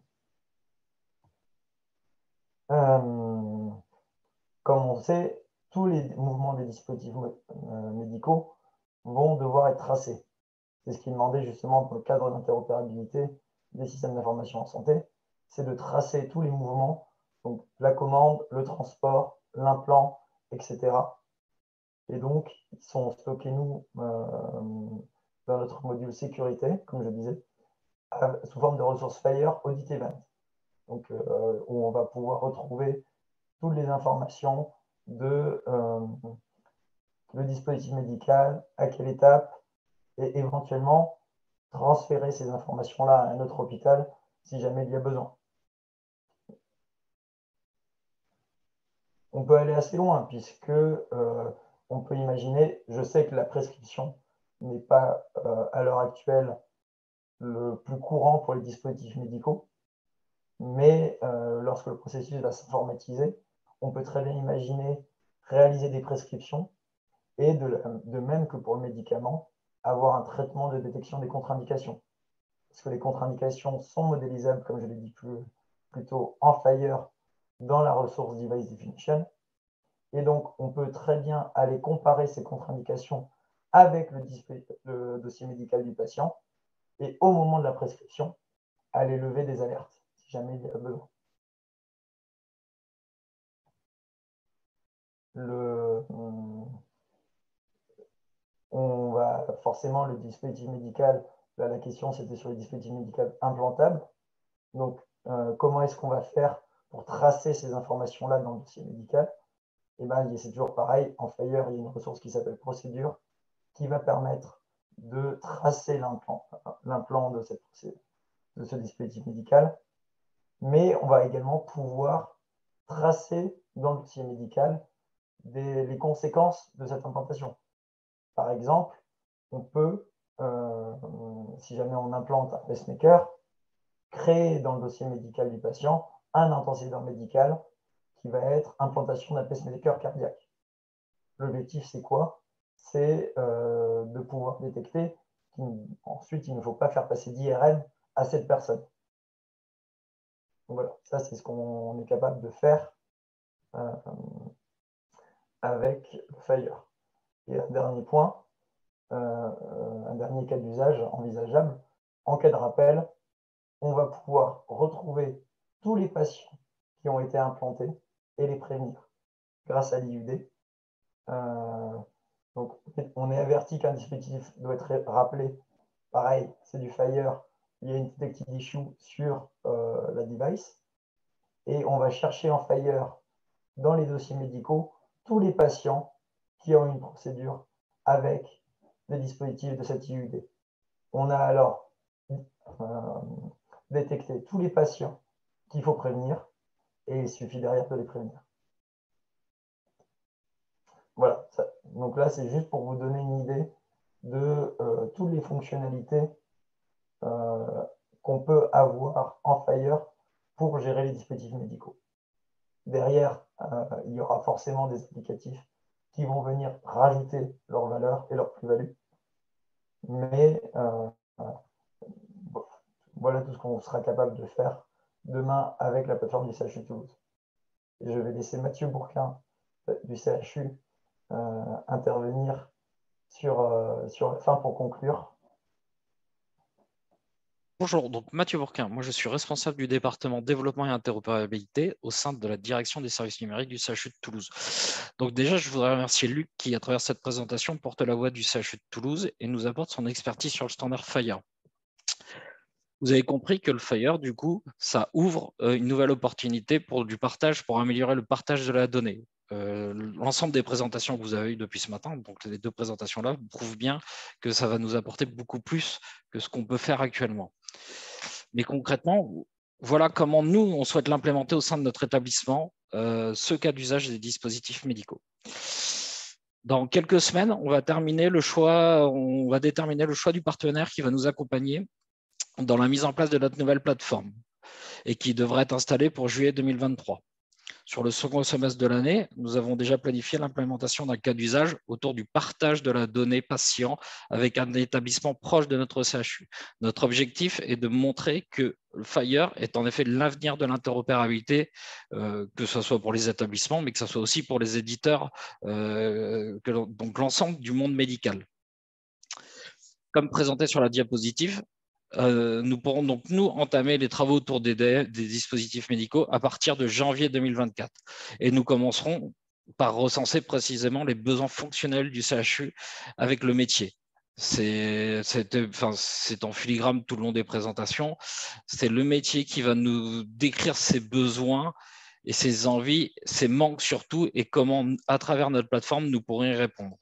Comme on sait, tous les mouvements des dispositifs médicaux vont devoir être tracés. C'est ce qui est demandé justement pour le cadre d'interopérabilité des systèmes d'information en santé, c'est de tracer tous les mouvements, donc la commande, le transport, l'implant, etc. Et donc, ils sont stockés, nous, dans notre module sécurité, comme je disais, sous forme de ressources Fire Audit Event. Donc, où on va pouvoir retrouver toutes les informations de le dispositif médical, à quelle étape, et éventuellement transférer ces informations-là à un autre hôpital si jamais il y a besoin. On peut aller assez loin puisque on peut imaginer, je sais que la prescription n'est pas à l'heure actuelle le plus courant pour les dispositifs médicaux, mais lorsque le processus va s'informatiser, on peut très bien imaginer réaliser des prescriptions et de même que pour le médicament, avoir un traitement de détection des contre-indications. Parce que les contre-indications sont modélisables, comme je l'ai dit plutôt en Fire dans la ressource Device Definition. Et donc, on peut très bien aller comparer ces contre-indications avec le dossier médical du patient et au moment de la prescription, aller lever des alertes si jamais il y a besoin. On va forcément, le dispositif médical, là, la question c'était sur les dispositifs médicaux implantables. Donc, comment est-ce qu'on va faire pour tracer ces informations-là dans le dossier médical? Et bien, c'est toujours pareil. En Fire, il y a une ressource qui s'appelle procédure qui va permettre de tracer l'implant de ce dispositif médical. Mais on va également pouvoir tracer dans le dossier médical les conséquences de cette implantation. Par exemple, on peut, si jamais on implante un pacemaker, créer dans le dossier médical du patient un intensiveur médical qui va être implantation d'un pacemaker cardiaque. L'objectif, c'est quoi? C'est de pouvoir détecter qu'ensuite, il ne faut pas faire passer d'IRM à cette personne. Donc voilà, ça, c'est ce qu'on est capable de faire avec Fire. Et un dernier point, un dernier cas d'usage envisageable, en cas de rappel, on va pouvoir retrouver tous les patients qui ont été implantés et les prévenir grâce à l'IUD. Donc, on est averti qu'un dispositif doit être rappelé. Pareil, c'est du Fire. Il y a une detected issue sur la device. Et on va chercher en Fire, dans les dossiers médicaux, tous les patients qui ont une procédure avec le dispositif de cette IUD. On a alors détecté tous les patients qu'il faut prévenir et il suffit derrière de les prévenir. Voilà, donc là c'est juste pour vous donner une idée de toutes les fonctionnalités qu'on peut avoir en Fire pour gérer les dispositifs médicaux. Derrière, il y aura forcément des applicatifs qui vont venir rajouter leur valeur et leur plus-value. Mais voilà tout ce qu'on sera capable de faire demain avec la plateforme du CHU Toulouse. Et je vais laisser Mathieu Bourquin du CHU intervenir sur la fin pour conclure. Bonjour, donc Mathieu Bourquin, moi je suis responsable du département développement et interopérabilité au sein de la direction des services numériques du CHU de Toulouse. Donc déjà, je voudrais remercier Luc qui, à travers cette présentation, porte la voix du CHU de Toulouse et nous apporte son expertise sur le standard FHIR. Vous avez compris que le FHIR, du coup, ça ouvre une nouvelle opportunité pour du partage, pour améliorer le partage de la donnée. L'ensemble des présentations que vous avez eues depuis ce matin, donc les 2 présentations-là, prouvent bien que ça va nous apporter beaucoup plus que ce qu'on peut faire actuellement. Mais concrètement, voilà comment nous, on souhaite l'implémenter au sein de notre établissement, ce cas d'usage des dispositifs médicaux. Dans quelques semaines, on va déterminer le choix du partenaire qui va nous accompagner dans la mise en place de notre nouvelle plateforme et qui devrait être installée pour juillet 2023. Sur le second semestre de l'année, nous avons déjà planifié l'implémentation d'un cas d'usage autour du partage de la donnée patient avec un établissement proche de notre CHU. Notre objectif est de montrer que le FHIR est en effet l'avenir de l'interopérabilité, que ce soit pour les établissements, mais que ce soit aussi pour les éditeurs, donc l'ensemble du monde médical. Comme présenté sur la diapositive, nous pourrons donc nous entamer les travaux autour des dispositifs médicaux à partir de janvier 2024. Et nous commencerons par recenser précisément les besoins fonctionnels du CHU avec le métier. C'est en filigrane tout le long des présentations. C'est le métier qui va nous décrire ses besoins et ses envies, ses manques surtout, et comment, à travers notre plateforme, nous pourrons y répondre.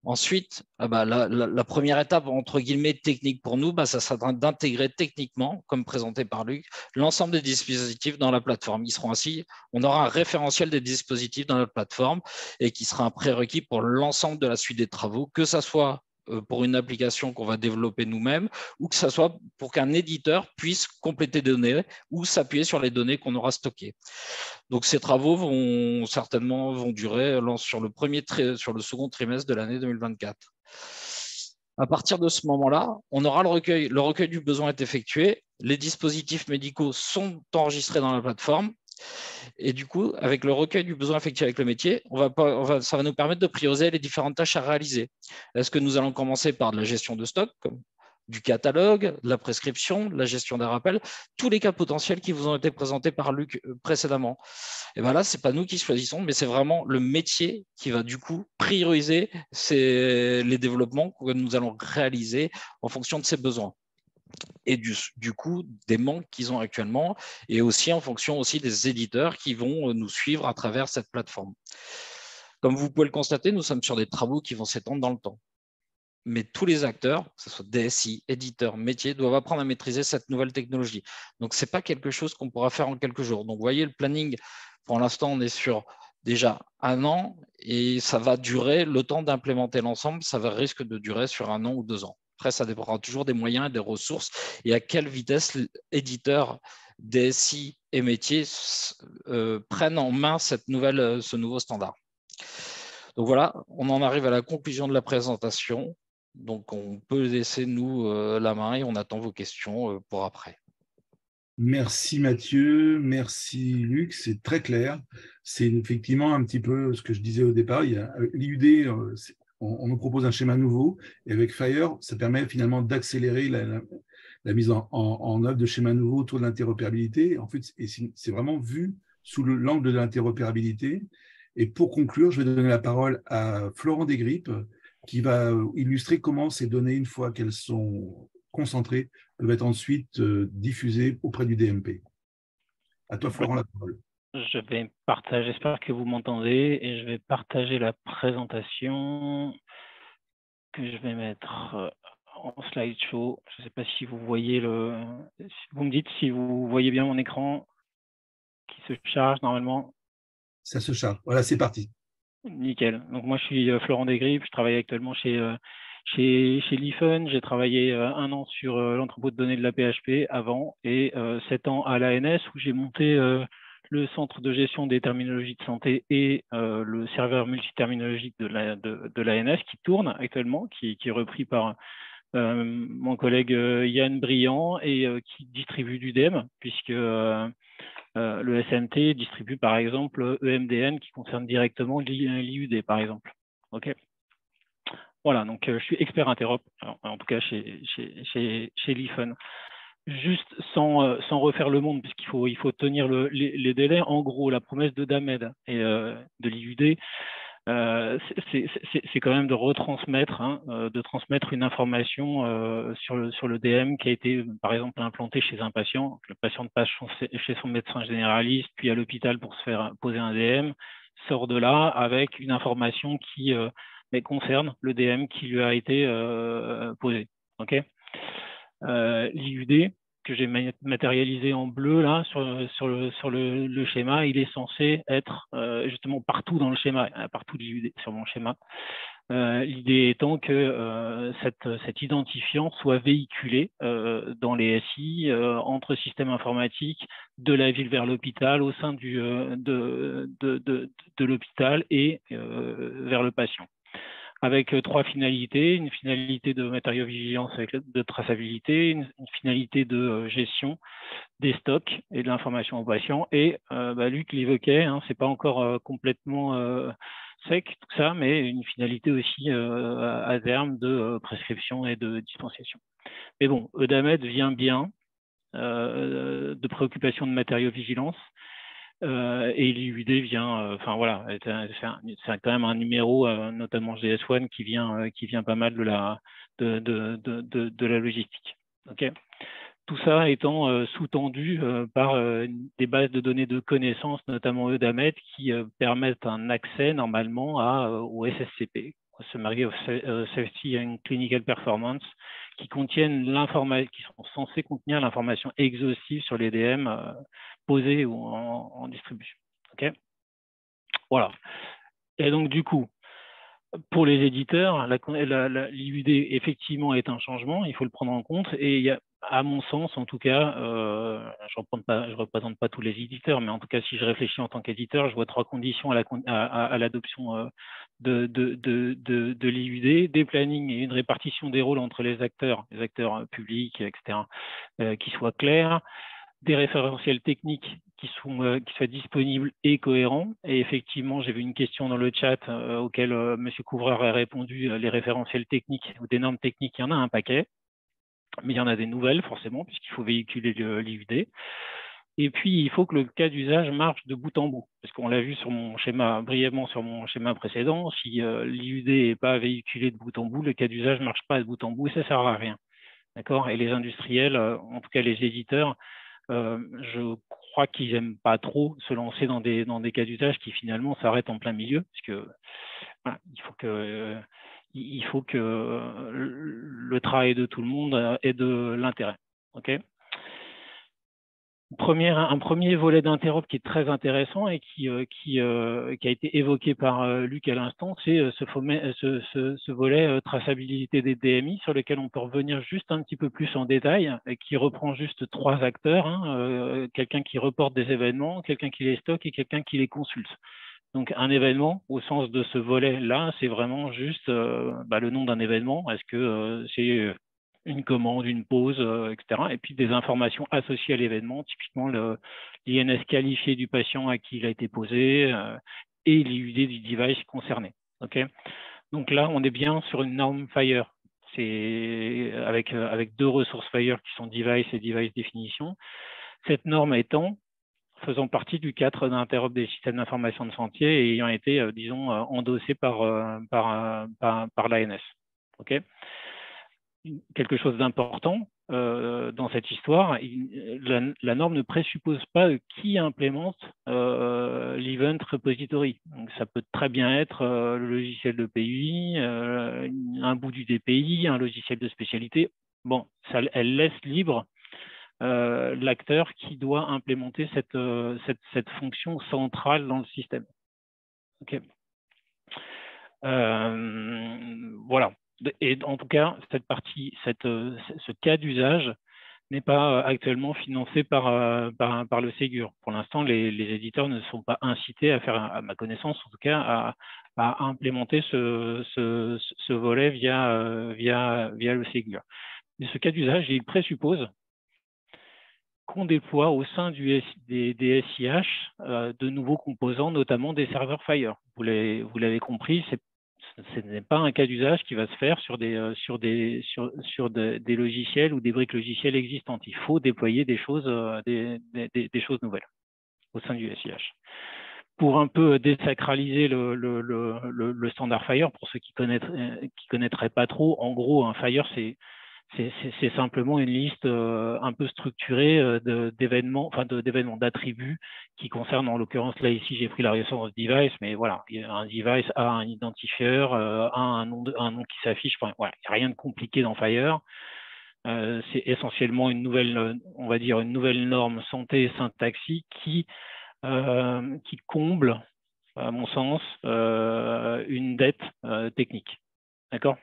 Ensuite, la première étape, entre guillemets, technique pour nous, ça sera d'intégrer techniquement, comme présenté par Luc, l'ensemble des dispositifs dans la plateforme. On aura un référentiel des dispositifs dans notre plateforme et qui sera un prérequis pour l'ensemble de la suite des travaux, que ce soit pour une application qu'on va développer nous-mêmes ou que ce soit pour qu'un éditeur puisse compléter des données ou s'appuyer sur les données qu'on aura stockées. Donc, ces travaux vont durer sur le second trimestre de l'année 2024. À partir de ce moment-là, on aura le recueil du besoin est effectué, les dispositifs médicaux sont enregistrés dans la plateforme. Et du coup, avec le recueil du besoin effectué avec le métier, ça va nous permettre de prioriser les différentes tâches à réaliser. Est-ce que nous allons commencer par de la gestion de stock, comme du catalogue, de la prescription, de la gestion des rappels, tous les cas potentiels qui vous ont été présentés par Luc précédemment. Et bien là, ce n'est pas nous qui choisissons, mais c'est vraiment le métier qui va du coup prioriser les développements que nous allons réaliser en fonction de ses besoins et du coup des manques qu'ils ont actuellement et aussi en fonction aussi des éditeurs qui vont nous suivre à travers cette plateforme. Comme vous pouvez le constater, nous sommes sur des travaux qui vont s'étendre dans le temps. Mais tous les acteurs, que ce soit DSI, éditeurs, métiers, doivent apprendre à maîtriser cette nouvelle technologie. Donc, ce n'est pas quelque chose qu'on pourra faire en quelques jours. Donc, vous voyez, le planning, pour l'instant, on est sur déjà 1 an et ça va durer le temps d'implémenter l'ensemble. Ça risque de durer sur 1 an ou 2 ans. Après, ça dépendra toujours des moyens et des ressources et à quelle vitesse l'éditeur, DSI et métiers prennent en main ce nouveau standard. Donc voilà, on en arrive à la conclusion de la présentation. Donc on peut laisser nous la main et on attend vos questions pour après. Merci Mathieu, merci Luc, c'est très clair. C'est effectivement un petit peu ce que je disais au départ. L'IUD, on nous propose un schéma nouveau et avec FHIR, ça permet finalement d'accélérer la mise en œuvre de schémas nouveaux autour de l'interopérabilité. En fait, c'est vraiment vu sous l'angle de l'interopérabilité. Et pour conclure, je vais donner la parole à Florent Desgrippes qui va illustrer comment ces données, une fois qu'elles sont concentrées, peuvent être ensuite diffusées auprès du DMP. À toi, Florent, la parole. Je vais partager, j'espère que vous m'entendez, et je vais partager la présentation que je vais mettre en slideshow. Je ne sais pas si vous voyez vous me dites si vous voyez bien mon écran qui se charge normalement. Ça se charge. Voilà, c'est parti. Nickel. Donc moi, je suis Florent Desgrippes, je travaille actuellement chez Lifen. J'ai travaillé 1 an sur l'entrepôt de données de la PHP avant et 7 ans à l'ANS où j'ai monté le centre de gestion des terminologies de santé et le serveur multiterminologique de l'ANS qui tourne actuellement, qui est repris par mon collègue Yann Briand et qui distribue du DEM puisque le SMT distribue par exemple EMDN qui concerne directement l'IUD par exemple. Ok. Voilà, donc je suis expert interop, en tout cas chez Lifen. Juste sans refaire le monde, puisqu'il faut tenir les délais. En gros, la promesse de Damed et de l'IUD, c'est quand même de retransmettre, de transmettre une information sur le DM qui a été, par exemple, implanté chez un patient. Le patient passe chez son médecin généraliste, puis à l'hôpital pour se faire poser un DM, sort de là avec une information qui concerne le DM qui lui a été posé. Okay, l'IUD que j'ai matérialisé en bleu là sur le schéma, il est censé être justement partout dans le schéma, partout l'IUD sur mon schéma. L'idée étant que cet identifiant soit véhiculé dans les SI entre systèmes informatiques de la ville vers l'hôpital, au sein de l'hôpital et vers le patient. Avec 3 finalités, une finalité de matériaux-vigilance avec de traçabilité, une finalité de gestion des stocks et de l'information aux patients. Et Luc l'évoquait, c'est pas encore complètement sec tout ça, mais une finalité aussi à terme de prescription et de dispensation. Mais bon, Eudamed vient bien de préoccupation de matériaux-vigilance. Et l'IUD vient, voilà, c'est quand même un numéro, notamment GS1, qui vient pas mal de la logistique. Okay, tout ça étant sous-tendu par des bases de données de connaissances, notamment Eudamed, qui permettent un accès normalement au SSCP, Summary of Safety and Clinical Performance, qui sont censés contenir l'information exhaustive sur les DM posés ou en distribution. Okay, voilà. Et donc du coup, pour les éditeurs, l'IUD effectivement est un changement, il faut le prendre en compte. Et il y a, à mon sens, en tout cas, je ne représente pas tous les éditeurs, mais en tout cas, si je réfléchis en tant qu'éditeur, je vois 3 conditions à l'adoption de l'IUD, des plannings et une répartition des rôles entre les acteurs publics, etc., qui soient clairs, des référentiels techniques qui soient disponibles et cohérents. Et effectivement, j'ai vu une question dans le chat auquel M. Couvreur a répondu. Les référentiels techniques ou des normes techniques, il y en a un paquet, mais il y en a des nouvelles forcément, puisqu'il faut véhiculer l'IUD. Et puis, il faut que le cas d'usage marche de bout en bout, parce qu'on l'a vu sur mon schéma, brièvement sur mon schéma précédent, si l'IUD n'est pas véhiculé de bout en bout, le cas d'usage ne marche pas de bout en bout et ça ne sert à rien. D'accord ? Et les industriels, en tout cas les éditeurs, je crois qu'ils n'aiment pas trop se lancer dans des cas d'usage qui finalement s'arrêtent en plein milieu, parce que voilà, il faut que le travail de tout le monde ait de l'intérêt. Okay, un premier volet d'interop qui est très intéressant et qui a été évoqué par Luc à l'instant, c'est ce volet traçabilité des DMI sur lequel on peut revenir juste un petit peu plus en détail et qui reprend juste 3 acteurs, quelqu'un qui reporte des événements, quelqu'un qui les stocke et quelqu'un qui les consulte. Donc un événement, au sens de ce volet-là, c'est vraiment juste le nom d'un événement. Est-ce que c'est une commande, une pause, etc. Et puis des informations associées à l'événement, typiquement l'INS qualifié du patient à qui il a été posé et l'IUD du device concerné. Okay, donc là, on est bien sur une norme FHIR. C'est avec 2 ressources FHIR qui sont device et device définition. Cette norme étant faisant partie du cadre d'interop des systèmes d'information de santé et ayant été, disons, endossé par l'ANS. Okay, quelque chose d'important dans cette histoire, la norme ne présuppose pas qui implémente l'Event Repository. Donc, ça peut très bien être le logiciel de PUI, un bout du DPI, un logiciel de spécialité. Bon, elle laisse libre l'acteur qui doit implémenter cette fonction centrale dans le système. Okay. Voilà. Et en tout cas, ce cas d'usage n'est pas actuellement financé par le Ségur. Pour l'instant, les éditeurs ne sont pas incités à faire, à ma connaissance en tout cas, à implémenter ce volet via le Ségur. Mais ce cas d'usage, il présuppose qu'on déploie au sein des SIH de nouveaux composants, notamment des serveurs FHIR. Vous l'avez compris, Ce n'est pas un cas d'usage qui va se faire sur des logiciels ou des briques logicielles existantes. Il faut déployer des choses nouvelles au sein du SIH. Pour un peu désacraliser le standard Fire, pour ceux qui connaîtraient pas trop, en gros, un Fire, c'est simplement une liste un peu structurée d'événements, d'attributs qui concernent, en l'occurrence, là ici j'ai pris la référence device, mais voilà, un device a un identifieur, a un nom qui s'affiche, enfin, voilà, il n'y a rien de compliqué dans Fire. C'est essentiellement une nouvelle, on va dire, une nouvelle norme santé syntaxique qui comble, à mon sens, une dette technique. D'accord ?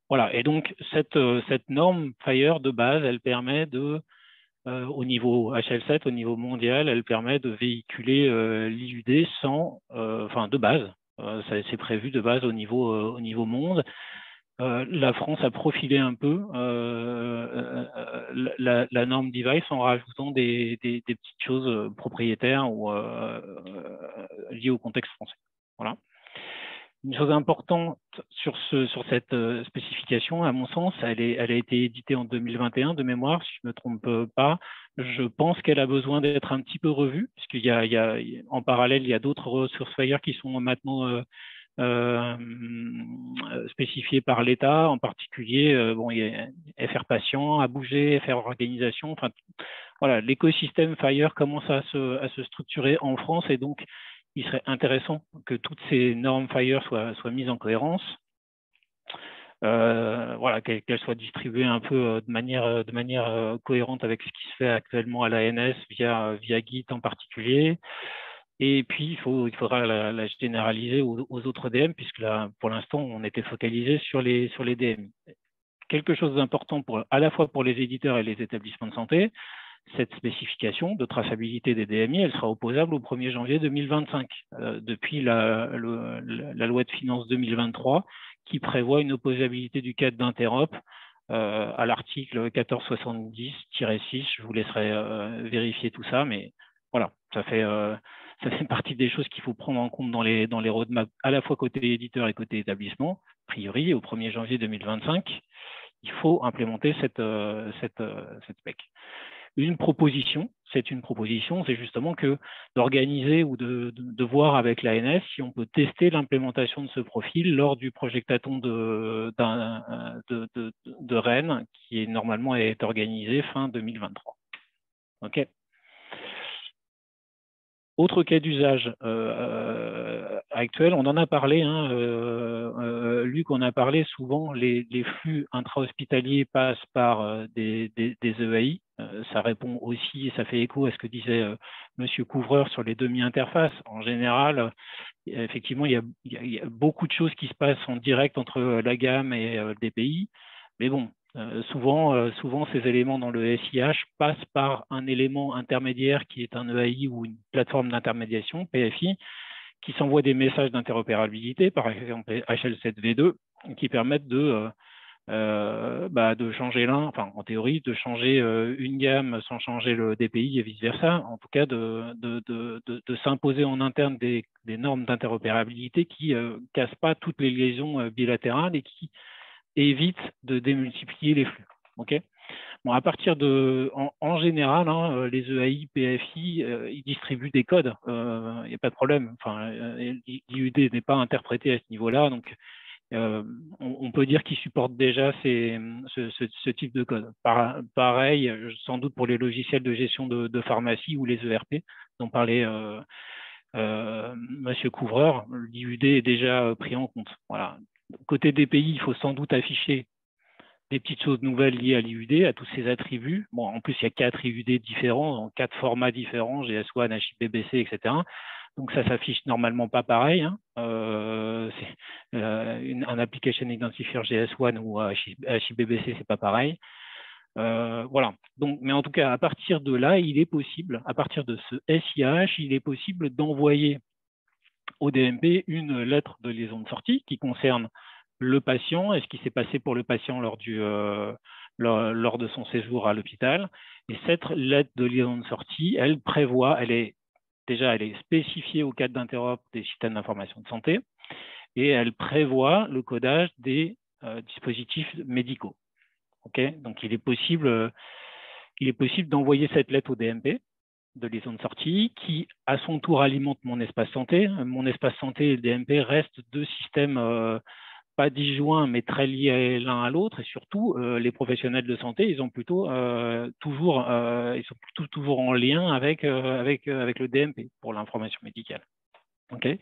Voilà, et donc cette norme Fire de base, elle permet au niveau HL7, au niveau mondial, elle permet de véhiculer l'IUD de base. C'est prévu de base au niveau monde. La France a profilé un peu la norme device en rajoutant des petites choses propriétaires ou liées au contexte français. Voilà. Une chose importante sur cette spécification, à mon sens, elle a été éditée en 2021 de mémoire, si je ne me trompe pas. Je pense qu'elle a besoin d'être un petit peu revue, puisqu'il y a en parallèle, il y a d'autres ressources Fire qui sont maintenant spécifiées par l'État, en particulier, il y a FR Patient à bouger, FR Organisation. Enfin, voilà, l'écosystème Fire commence à se structurer en France, et donc il serait intéressant que toutes ces normes Fire soient mises en cohérence, qu'elles soient distribuées un peu de manière cohérente avec ce qui se fait actuellement à l'ANS via Git en particulier. Et puis, il faudra la généraliser aux autres DM, puisque là, pour l'instant, on était focalisé sur les DMI. Quelque chose d'important à la fois pour les éditeurs et les établissements de santé, cette spécification de traçabilité des DMI, elle sera opposable au 1er janvier 2025, depuis la loi de finances 2023, qui prévoit une opposabilité du cadre d'interop à l'article 1470-6. Je vous laisserai vérifier tout ça, mais voilà, ça fait partie des choses qu'il faut prendre en compte dans les roadmaps, à la fois côté éditeur et côté établissement. A priori, au 1er janvier 2025, il faut implémenter cette spec. Une proposition, c'est justement que d'organiser ou de voir avec l'ANS si on peut tester l'implémentation de ce profil lors du projectathon de Rennes, qui normalement est organisé fin 2023. OK. Autre cas d'usage actuel, on en a parlé, Luc, on a parlé souvent, les flux intra-hospitaliers passent par des EAI. Ça répond aussi, ça fait écho à ce que disait Monsieur Couvreur sur les demi-interfaces. En général, effectivement, il y a beaucoup de choses qui se passent en direct entre la gamme et le DPI, mais bon, souvent, ces éléments dans le SIH passent par un élément intermédiaire qui est un EAI ou une plateforme d'intermédiation, PFI, qui s'envoie des messages d'interopérabilité, par exemple HL7V2, qui permettent de changer en théorie, de changer une gamme sans changer le DPI et vice-versa, en tout cas de s'imposer en interne des normes d'interopérabilité qui ne cassent pas toutes les liaisons bilatérales et qui évite de démultiplier les flux. Okay, bon, à partir en général, les EAI, PFI, ils distribuent des codes. Il n'y a pas de problème. Enfin, l'IUD n'est pas interprété à ce niveau-là, donc on peut dire qu'ils supportent déjà ce type de code. Pareil, sans doute pour les logiciels de gestion de pharmacie ou les ERP dont parlait Monsieur Couvreur, l'IUD est déjà pris en compte. Voilà. Côté DPI, il faut sans doute afficher des petites choses nouvelles liées à l'IUD, à tous ces attributs. Bon, en plus, il y a 4 IUD différents, en 4 formats différents, GS1, HIPBC, etc. Donc, ça ne s'affiche normalement pas pareil. C'est un application identifier GS1 ou HIPBC, c'est pas pareil. Voilà. Donc, mais en tout cas, à partir de là, il est possible, à partir de ce SIH, il est possible d'envoyer au DMP une lettre de liaison de sortie qui concerne le patient et ce qui s'est passé pour le patient lors de son séjour à l'hôpital. Et cette lettre de liaison de sortie, elle est spécifiée au cadre d'interop des systèmes d'information de santé. et elle prévoit le codage des dispositifs médicaux. Okay, donc, il est possible d'envoyer cette lettre au DMP de liaison de sortie qui, à son tour, alimente mon espace santé. Mon espace santé et le DMP restent deux systèmes pas disjoints, mais très liés l'un à l'autre. Et surtout, les professionnels de santé, ils sont plutôt toujours en lien avec le DMP pour l'information médicale. Okay.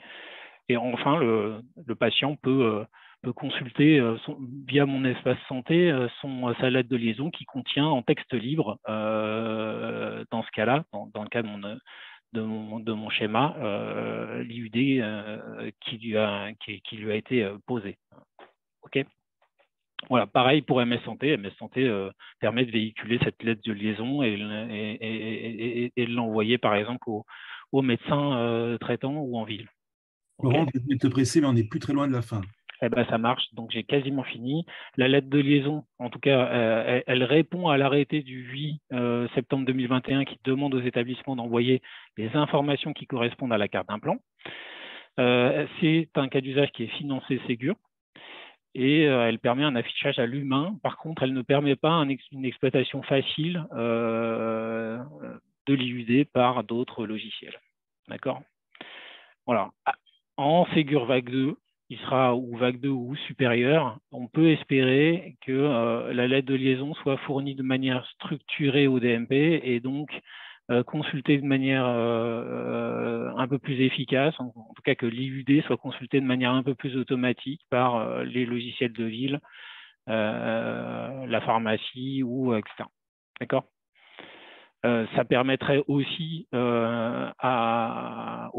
Et enfin, le patient peut consulter via mon espace santé sa lettre de liaison qui contient en texte libre, dans ce cas-là, dans le cas de mon schéma, l'IUD qui lui a été posé. OK. Voilà, pareil pour MS Santé. MS Santé permet de véhiculer cette lettre de liaison et de l'envoyer, par exemple, au médecin traitant ou en ville. Laurent, je vais te presser, mais on n'est plus très loin de la fin. Eh ben, ça marche, donc j'ai quasiment fini. La lettre de liaison, en tout cas, elle répond à l'arrêté du 8 septembre 2021 qui demande aux établissements d'envoyer les informations qui correspondent à la carte d'implant. C'est un cas d'usage qui est financé Ségur et elle permet un affichage à l'humain. Par contre, elle ne permet pas une exploitation facile de l'IUD par d'autres logiciels. D'accord ? Voilà. En Ségur Vague 2, il sera ou Vague 2 ou supérieur, on peut espérer que la lettre de liaison soit fournie de manière structurée au DMP et donc consultée de manière un peu plus efficace, en tout cas que l'IUD soit consulté de manière un peu plus automatique par les logiciels de ville, la pharmacie ou etc. D'accord ? Ça permettrait aussi aux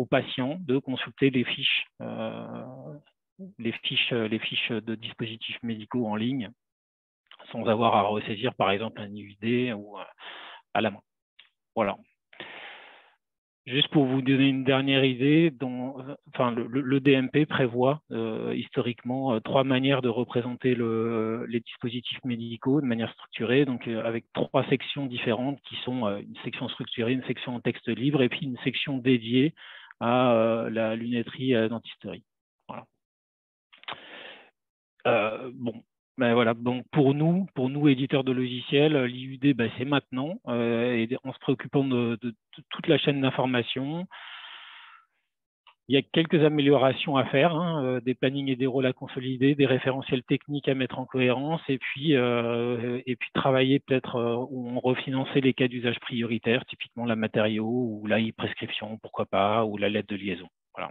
patients de consulter les fiches de dispositifs médicaux en ligne sans avoir à ressaisir par exemple un IUD ou à la main. Voilà. Juste pour vous donner une dernière idée, le DMP prévoit historiquement 3 manières de représenter les dispositifs médicaux de manière structurée, donc avec 3 sections différentes qui sont une section structurée, une section en texte libre et puis une section dédiée à la lunetterie dentisterie. Voilà. Ben voilà, donc pour nous éditeurs de logiciels, l'IUD, c'est maintenant, et en se préoccupant de toute la chaîne d'information. Il y a quelques améliorations à faire, des plannings et des rôles à consolider, des référentiels techniques à mettre en cohérence, et puis travailler peut-être où on refinancer les cas d'usage prioritaires, typiquement la matériau ou la e-prescription, pourquoi pas, ou la lettre de liaison. Voilà.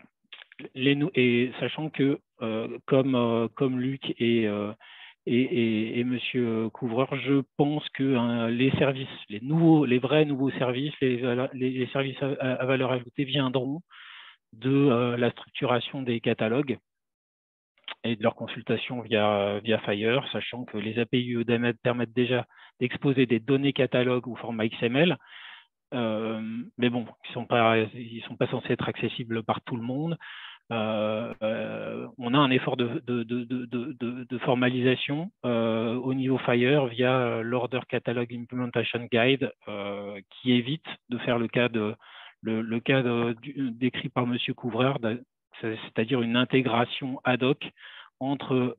Et sachant que comme Luc et Monsieur Couvreur, je pense que les services, les vrais nouveaux services, les services à valeur ajoutée viendront de la structuration des catalogues et de leur consultation via Fire, sachant que les API UDMED permettent déjà d'exposer des données catalogues au format XML, mais bon, ils sont pas censés être accessibles par tout le monde. On a un effort de formalisation au niveau Fire via l'Order Catalog Implementation Guide qui évite de faire le cas décrit par Monsieur Couvreur, c'est-à-dire une intégration ad hoc entre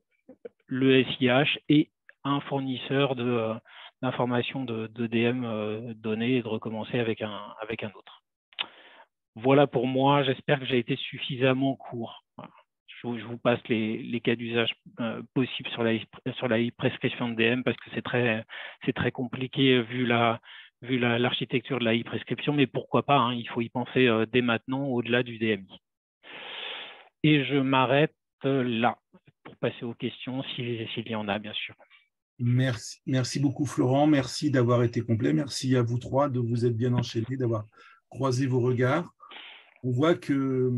le SIH et un fournisseur d'informations de DM données et de recommencer avec un autre. Voilà pour moi, j'espère que j'ai été suffisamment court. Je vous passe les cas d'usage possibles sur la e-prescription de DM parce que c'est très compliqué vu l'architecture de la e-prescription, mais pourquoi pas, il faut y penser dès maintenant au-delà du DMI. Et je m'arrête là pour passer aux questions s'il y en a, bien sûr. Merci beaucoup Florent, merci d'avoir été complet, merci à vous 3 de vous être bien enchaînés, d'avoir croisé vos regards. On voit que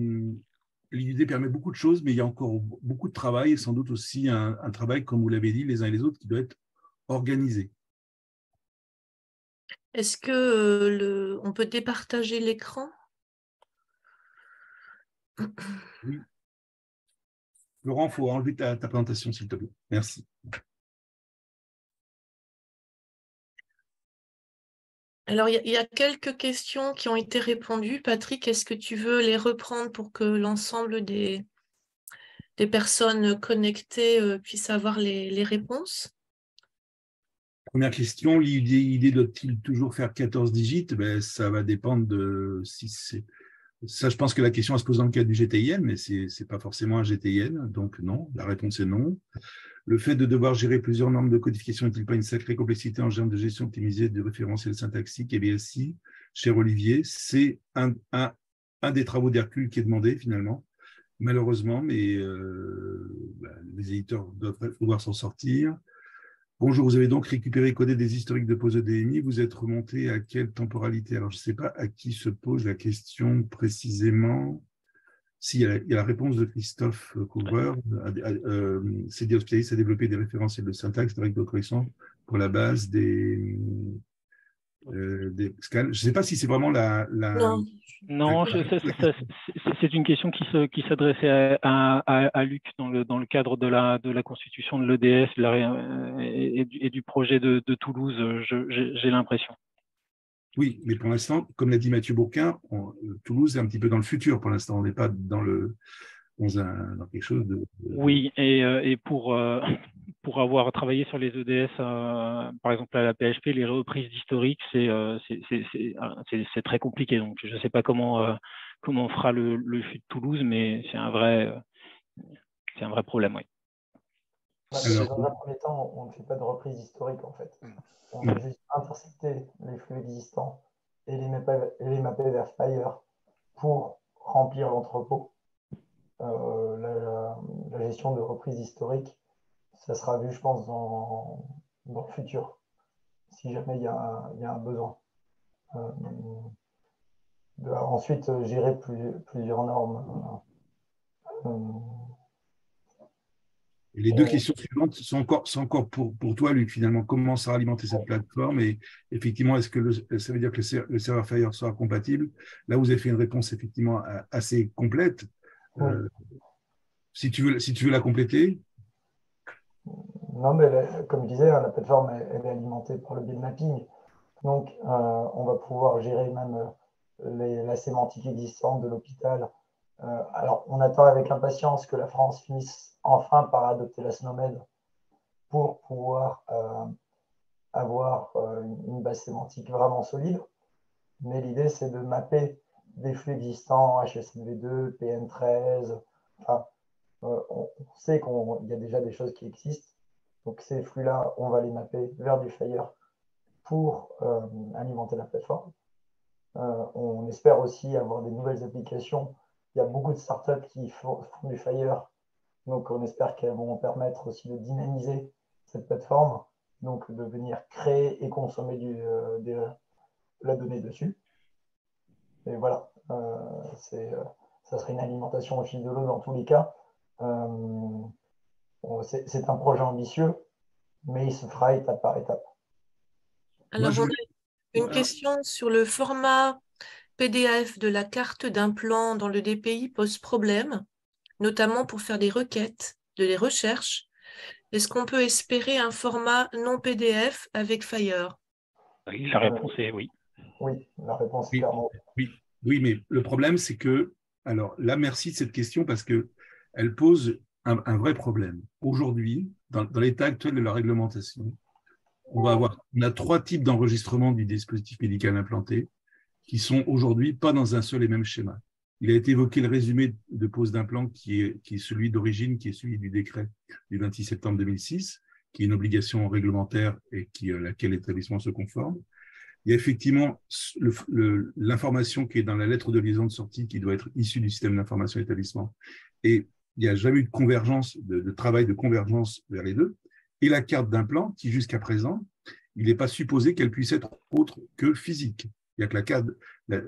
l'IUD permet beaucoup de choses, mais il y a encore beaucoup de travail et sans doute aussi un travail, comme vous l'avez dit, les uns et les autres, qui doit être organisé. Est-ce que on peut départager l'écran? Oui. Laurent, il faut enlever ta présentation, s'il te plaît. Merci. Alors, il y a quelques questions qui ont été répondues. Patrick, est-ce que tu veux les reprendre pour que l'ensemble des les personnes connectées puissent avoir les réponses? Première question, l'IUD doit-il toujours faire 14 digits? Ben, ça va dépendre de si c'est. Ça, je pense que la question se pose dans le cadre du GTIN, mais ce n'est pas forcément un GTIN, donc non, la réponse est non. Le fait de devoir gérer plusieurs normes de codification n'est-il pas une sacrée complexité en termes de gestion optimisée de référentiel syntaxique? Eh bien, si, cher Olivier, c'est un des travaux d'Hercule qui est demandé finalement, malheureusement, mais les éditeurs doivent pouvoir s'en sortir. Bonjour, vous avez donc récupéré et codé des historiques de pose EDMI. Vous êtes remonté à quelle temporalité? Alors, je ne sais pas à qui se pose la question précisément. Si, il y a la réponse de Christophe Couvreur. CD Hospitalis a développé des référentiels de syntaxe avec de correction pour la base des scales. Je ne sais pas si c'est vraiment Non, c'est une question qui s'adressait à Luc dans le cadre de la constitution de l'EDS et du projet de Toulouse, j'ai l'impression. Oui, mais pour l'instant, comme l'a dit Mathieu Bourquin, Toulouse est un petit peu dans le futur pour l'instant. On n'est pas dans quelque chose de… Oui, et pour avoir travaillé sur les EDS, par exemple à la PHP, les reprises d'historique, c'est très compliqué. Donc, je ne sais pas comment on fera le FUT de Toulouse, mais c'est un vrai problème, oui. Dans un premier temps, on ne fait pas de reprise historique, en fait. On va juste intercepter les flux existants et les mapper vers Fire pour remplir l'entrepôt. La gestion de reprise historique, ça sera vu, je pense, dans le futur, si jamais il y a un besoin. Ensuite, gérer plusieurs normes. Et les deux questions suivantes sont encore pour toi, Luc, finalement. Comment sera alimentée cette plateforme? Et effectivement, est-ce que ça veut dire que le serveur Fire sera compatible? Là, vous avez fait une réponse effectivement assez complète. Oui. Si tu veux la compléter. Non, mais comme je disais, la plateforme elle est alimentée par le biais de mapping. Donc, on va pouvoir gérer même la sémantique existante de l'hôpital. Alors, on attend avec impatience que la France finisse enfin par adopter la SNOMED pour pouvoir avoir une base sémantique vraiment solide. Mais l'idée, c'est de mapper des flux existants, HSLV2, PN13. Enfin, on sait qu'il y a déjà des choses qui existent. Donc, ces flux-là, on va les mapper vers du Fire pour alimenter la plateforme. On espère aussi avoir des nouvelles applications. Il y a beaucoup de startups qui font du Fire. Donc, on espère qu'elles vont permettre aussi de dynamiser cette plateforme, donc de venir créer et consommer la donnée dessus. Et voilà, ça serait une alimentation au fil de l'eau dans tous les cas. C'est un projet ambitieux, mais il se fera étape par étape. Alors, on a une question sur le format PDF de la carte d'implant dans le DPI pose problème, notamment pour faire des requêtes, des recherches. Est-ce qu'on peut espérer un format non PDF avec Fire? La réponse est oui. Oui, la réponse est clairement oui, mais le problème, c'est que… Alors là, merci de cette question parce qu'elle pose un vrai problème. Aujourd'hui, dans l'état actuel de la réglementation, on a 3 types d'enregistrement du dispositif médical implanté qui sont aujourd'hui pas dans un seul et même schéma. Il a été évoqué le résumé de pose d'implant qui est celui d'origine, qui est celui du décret du 26 septembre 2006, qui est une obligation réglementaire et laquelle l'établissement se conforme. Il y a effectivement l'information qui est dans la lettre de liaison de sortie qui doit être issue du système d'information établissement. Et il n'y a jamais eu de convergence, de travail de convergence vers les deux. Et la carte d'implant qui, jusqu'à présent, il n'est pas supposé qu'elle puisse être autre que physique. Il y a que la carte,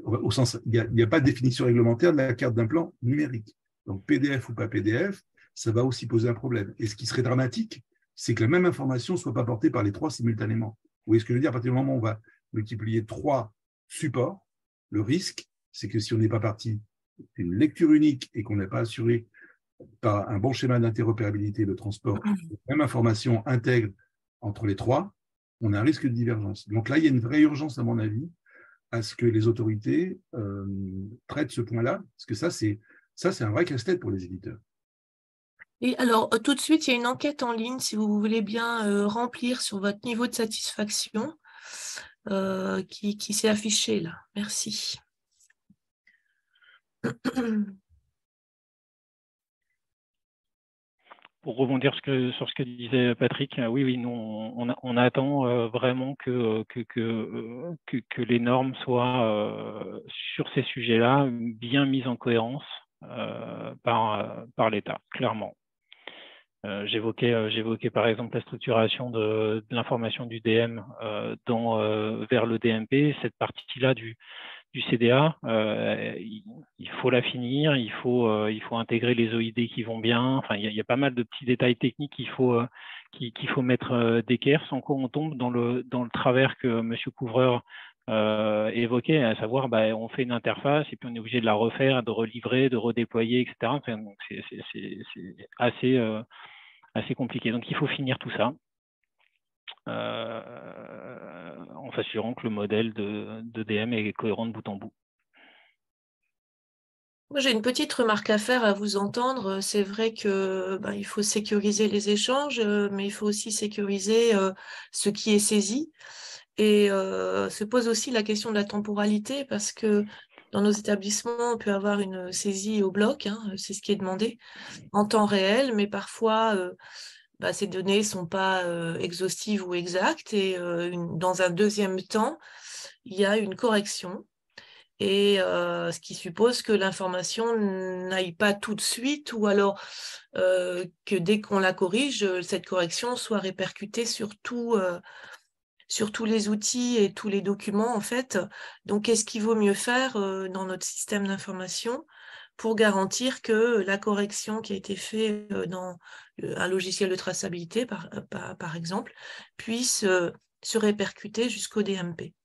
au sens, il n'y a pas de définition réglementaire de la carte d'implant numérique. Donc PDF ou pas PDF, ça va aussi poser un problème. Et ce qui serait dramatique, c'est que la même information ne soit pas portée par les 3 simultanément. Vous voyez ce que je veux dire? À partir du moment où on va multiplier 3 supports, le risque, c'est que si on n'est pas parti d'une lecture unique et qu'on n'est pas assuré par un bon schéma d'interopérabilité de transport, la même information intègre entre les 3, on a un risque de divergence. Donc là, il y a une vraie urgence, à mon avis, à ce que les autorités traitent ce point-là, parce que ça, c'est un vrai casse-tête pour les éditeurs. Et alors, tout de suite, il y a une enquête en ligne si vous voulez bien remplir sur votre niveau de satisfaction qui s'est affichée là. Merci. Pour rebondir sur ce que disait Patrick, oui, nous, on attend vraiment que les normes soient, sur ces sujets-là, bien mises en cohérence par l'État, clairement. J'évoquais par exemple la structuration de l'information du DM vers le DMP. Cette partie-là du CDA, il faut la finir, il faut intégrer les OID qui vont bien. Enfin, il y a pas mal de petits détails techniques qu'il faut mettre d'équerre, sans quoi on tombe dans le travers que M. Couvreur évoquait, à savoir on fait une interface et puis on est obligé de la refaire, de relivrer, de redéployer, etc. Enfin, donc c'est assez compliqué. Donc il faut finir tout ça. En s'assurant que le modèle de DM est cohérent de bout en bout. Moi, j'ai une petite remarque à faire à vous entendre. C'est vrai que il faut sécuriser les échanges, mais il faut aussi sécuriser ce qui est saisi. Et se pose aussi la question de la temporalité, parce que dans nos établissements, on peut avoir une saisie au bloc, hein, c'est ce qui est demandé, en temps réel, mais parfois ces données ne sont pas exhaustives ou exactes. Et dans un deuxième temps, il y a une correction. Et ce qui suppose que l'information n'aille pas tout de suite, ou alors que dès qu'on la corrige, cette correction soit répercutée sur tous les outils et tous les documents, en fait. Donc, qu'est-ce qu'il vaut mieux faire dans notre système d'information pour garantir que la correction qui a été faite dans un logiciel de traçabilité, par exemple, puisse se répercuter jusqu'au DMP?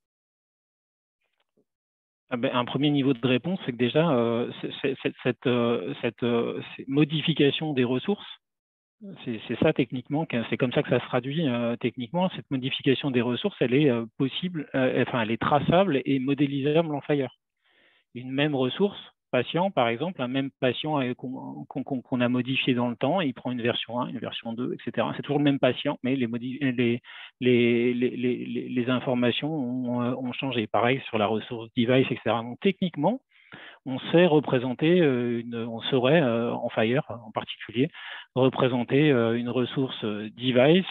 Un premier niveau de réponse, c'est que déjà, cette modification des ressources, c'est ça techniquement, c'est comme ça que ça se traduit techniquement. Cette modification des ressources, elle est possible, elle est traçable et modélisable en Fire. Une même ressource, patient par exemple, un même patient qu'on a modifié dans le temps, il prend une version 1, une version 2, etc. C'est toujours le même patient, mais les informations ont changé. Pareil sur la ressource device, etc. Donc techniquement, on sait représenter, on saurait en Fire en particulier, représenter une ressource device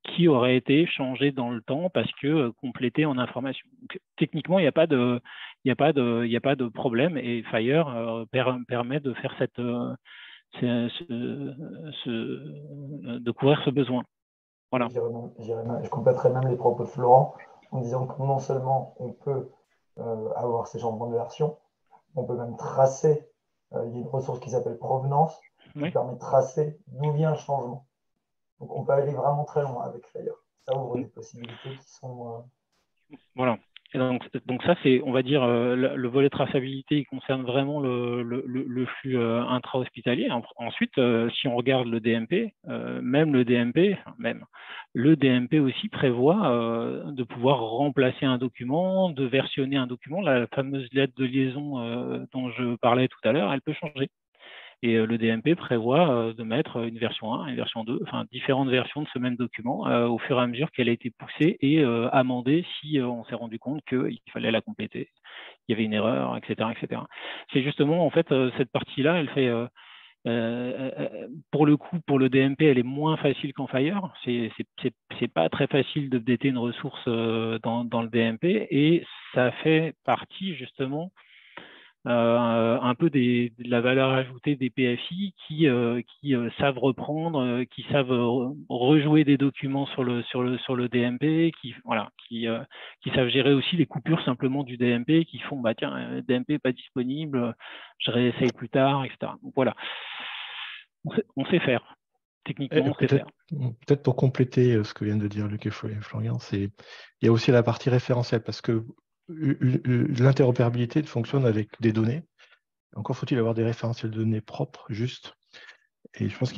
qui aurait été changée dans le temps parce que complétée en information. Donc, techniquement, il n'y a pas de problème, et Fire permet de faire de couvrir ce besoin. Voilà. Je compléterai même les propos de Florent en disant que non seulement on peut avoir ces changements de version, on peut même tracer, il y a une ressource qui s'appelle provenance, qui permet de tracer d'où vient le changement. Donc on peut aller vraiment très loin avec Fire. Ça ouvre des possibilités qui sont... Voilà. Et donc ça, c'est, on va dire, le volet traçabilité, il concerne vraiment le flux intra-hospitalier. Ensuite, si on regarde le DMP, le DMP aussi prévoit de pouvoir remplacer un document, de versionner un document. La fameuse lettre de liaison dont je parlais tout à l'heure, elle peut changer. Et le DMP prévoit de mettre une version 1, une version 2, enfin différentes versions de ce même document au fur et à mesure qu'elle a été poussée et amendée si on s'est rendu compte qu'il fallait la compléter, il y avait une erreur, etc. etc. C'est justement, en fait, cette partie-là, elle fait... pour le coup, pour le DMP, elle est moins facile qu'en Fire. C'est pas très facile d'updater une ressource dans le DMP, et ça fait partie justement un peu de la valeur ajoutée des PFI qui savent reprendre, qui savent rejouer des documents sur le DMP, qui savent gérer aussi les coupures simplement du DMP, qui font tiens, DMP pas disponible, je réessaye plus tard, etc. Donc voilà, on sait faire. Techniquement, on sait faire. Peut-être pour compléter ce que viennent de dire Luc et Florian, il y a aussi la partie référentielle, parce que l'interopérabilité fonctionne avec des données. Encore faut-il avoir des référentiels de données propres, justes. Et je pense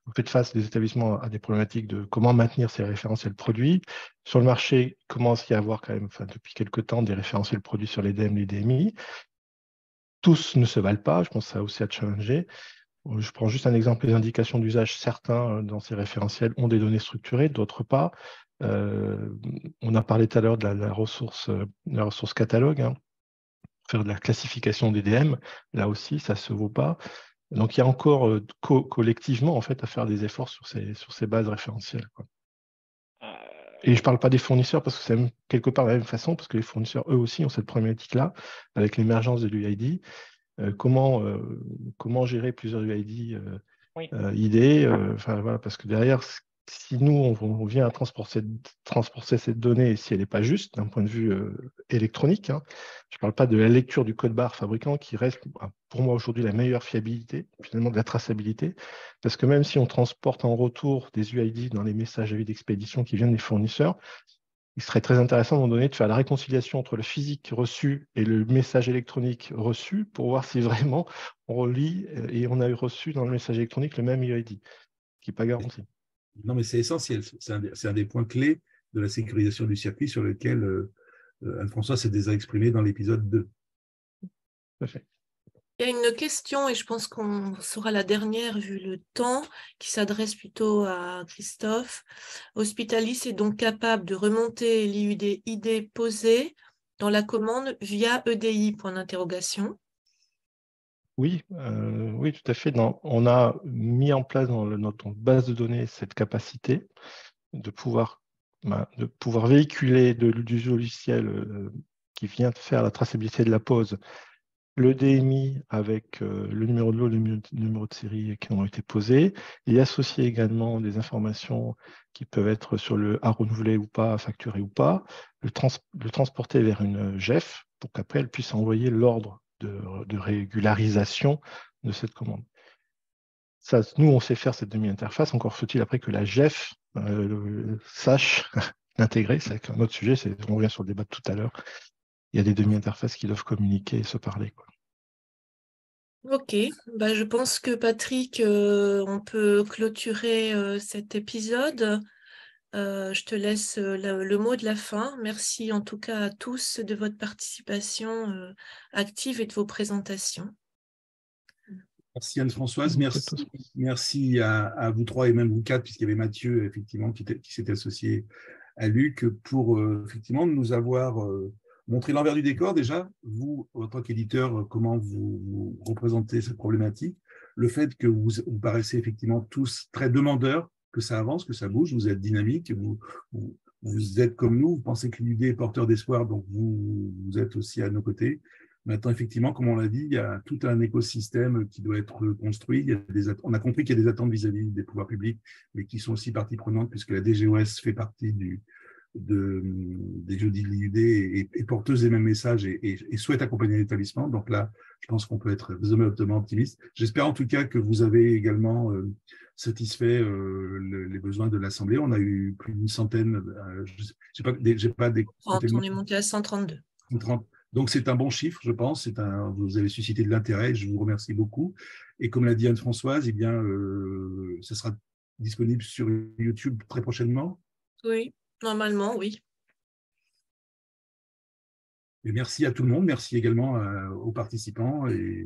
vous faites face, des établissements, à des problématiques de comment maintenir ces référentiels produits. Sur le marché, il commence à y avoir quand même, depuis quelques temps, des référentiels produits sur les DM, les DMI. Tous ne se valent pas, je pense que ça aussi à challenger. Je prends juste un exemple, les indications d'usage, certains dans ces référentiels ont des données structurées, d'autres pas. On a parlé tout à l'heure de la ressource catalogue, hein, faire de la classification des DM, là aussi, ça ne se vaut pas. Donc, il y a encore collectivement en fait, à faire des efforts sur ces bases référentielles, quoi. Et je ne parle pas des fournisseurs parce que c'est quelque part de la même façon, parce que les fournisseurs, eux aussi, ont cette problématique-là, avec l'émergence de l'UID. Comment gérer plusieurs UID Oui. ID, voilà, parce que derrière, si nous, on vient à transporter cette donnée, et si elle n'est pas juste d'un point de vue électronique, hein, je ne parle pas de la lecture du code barre fabricant qui reste, pour moi, aujourd'hui, la meilleure fiabilité, finalement, de la traçabilité, parce que même si on transporte en retour des UID dans les messages avis d'expédition qui viennent des fournisseurs, il serait très intéressant à un moment donné de faire la réconciliation entre le physique reçu et le message électronique reçu pour voir si vraiment on relie et on a reçu dans le message électronique le même UID, qui n'est pas garanti. Non, mais c'est essentiel. C'est un des points clés de la sécurisation du circuit sur lequel Anne-Françoise s'est déjà exprimée dans l'épisode 2. Tout à fait. Il y a une question, et je pense qu'on sera la dernière vu le temps, qui s'adresse plutôt à Christophe. Hospitalis est donc capable de remonter l'IUD ID posé dans la commande via EDI, point d'interrogation. Oui, tout à fait. On a mis en place dans notre base de données cette capacité de pouvoir véhiculer du logiciel qui vient de faire la traçabilité de la pose, le DMI avec le numéro de lot, le numéro de série qui ont été posés, et associer également des informations qui peuvent être sur le à renouveler ou pas, à facturer ou pas, le transporter vers une GEF pour qu'après elle puisse envoyer l'ordre de régularisation de cette commande. Ça, nous, on sait faire cette demi-interface, encore faut-il après que la GEF sache l'intégrer. C'est un autre sujet, on revient sur le débat de tout à l'heure. Il y a des demi-interfaces qui doivent communiquer et se parler, quoi. Ok, je pense que Patrick, on peut clôturer cet épisode. Je te laisse le mot de la fin. Merci en tout cas à tous de votre participation active et de vos présentations. Merci Anne-Françoise, merci à vous trois et même vous quatre, puisqu'il y avait Mathieu effectivement qui s'était associé à Luc pour effectivement nous avoir montré l'envers du décor déjà, vous en tant qu'éditeur, comment vous représentez cette problématique, le fait que vous paraissez effectivement tous très demandeurs, que ça avance, que ça bouge, vous êtes dynamique, vous êtes comme nous, vous pensez que l'idée est porteur d'espoir, donc vous êtes aussi à nos côtés. Maintenant, effectivement, comme on l'a dit, il y a tout un écosystème qui doit être construit. On a compris qu'il y a des attentes vis-à-vis des pouvoirs publics, mais qui sont aussi partie prenante, puisque la DGOS fait partie des jeudis de l'IUD et porteuse des mêmes messages et souhaite accompagner l'établissement. Donc là, je pense qu'on peut être désormais optimiste. J'espère en tout cas que vous avez également satisfait les besoins de l'Assemblée. On a eu plus d'une centaine, j'ai pas des... 30, on est monté à 132. 130. Donc, c'est un bon chiffre, je pense. Vous avez suscité de l'intérêt. Je vous remercie beaucoup. Et comme l'a dit Anne-Françoise, ça sera disponible sur YouTube très prochainement. Oui, normalement, oui. Et merci à tout le monde. Merci également aux participants. Et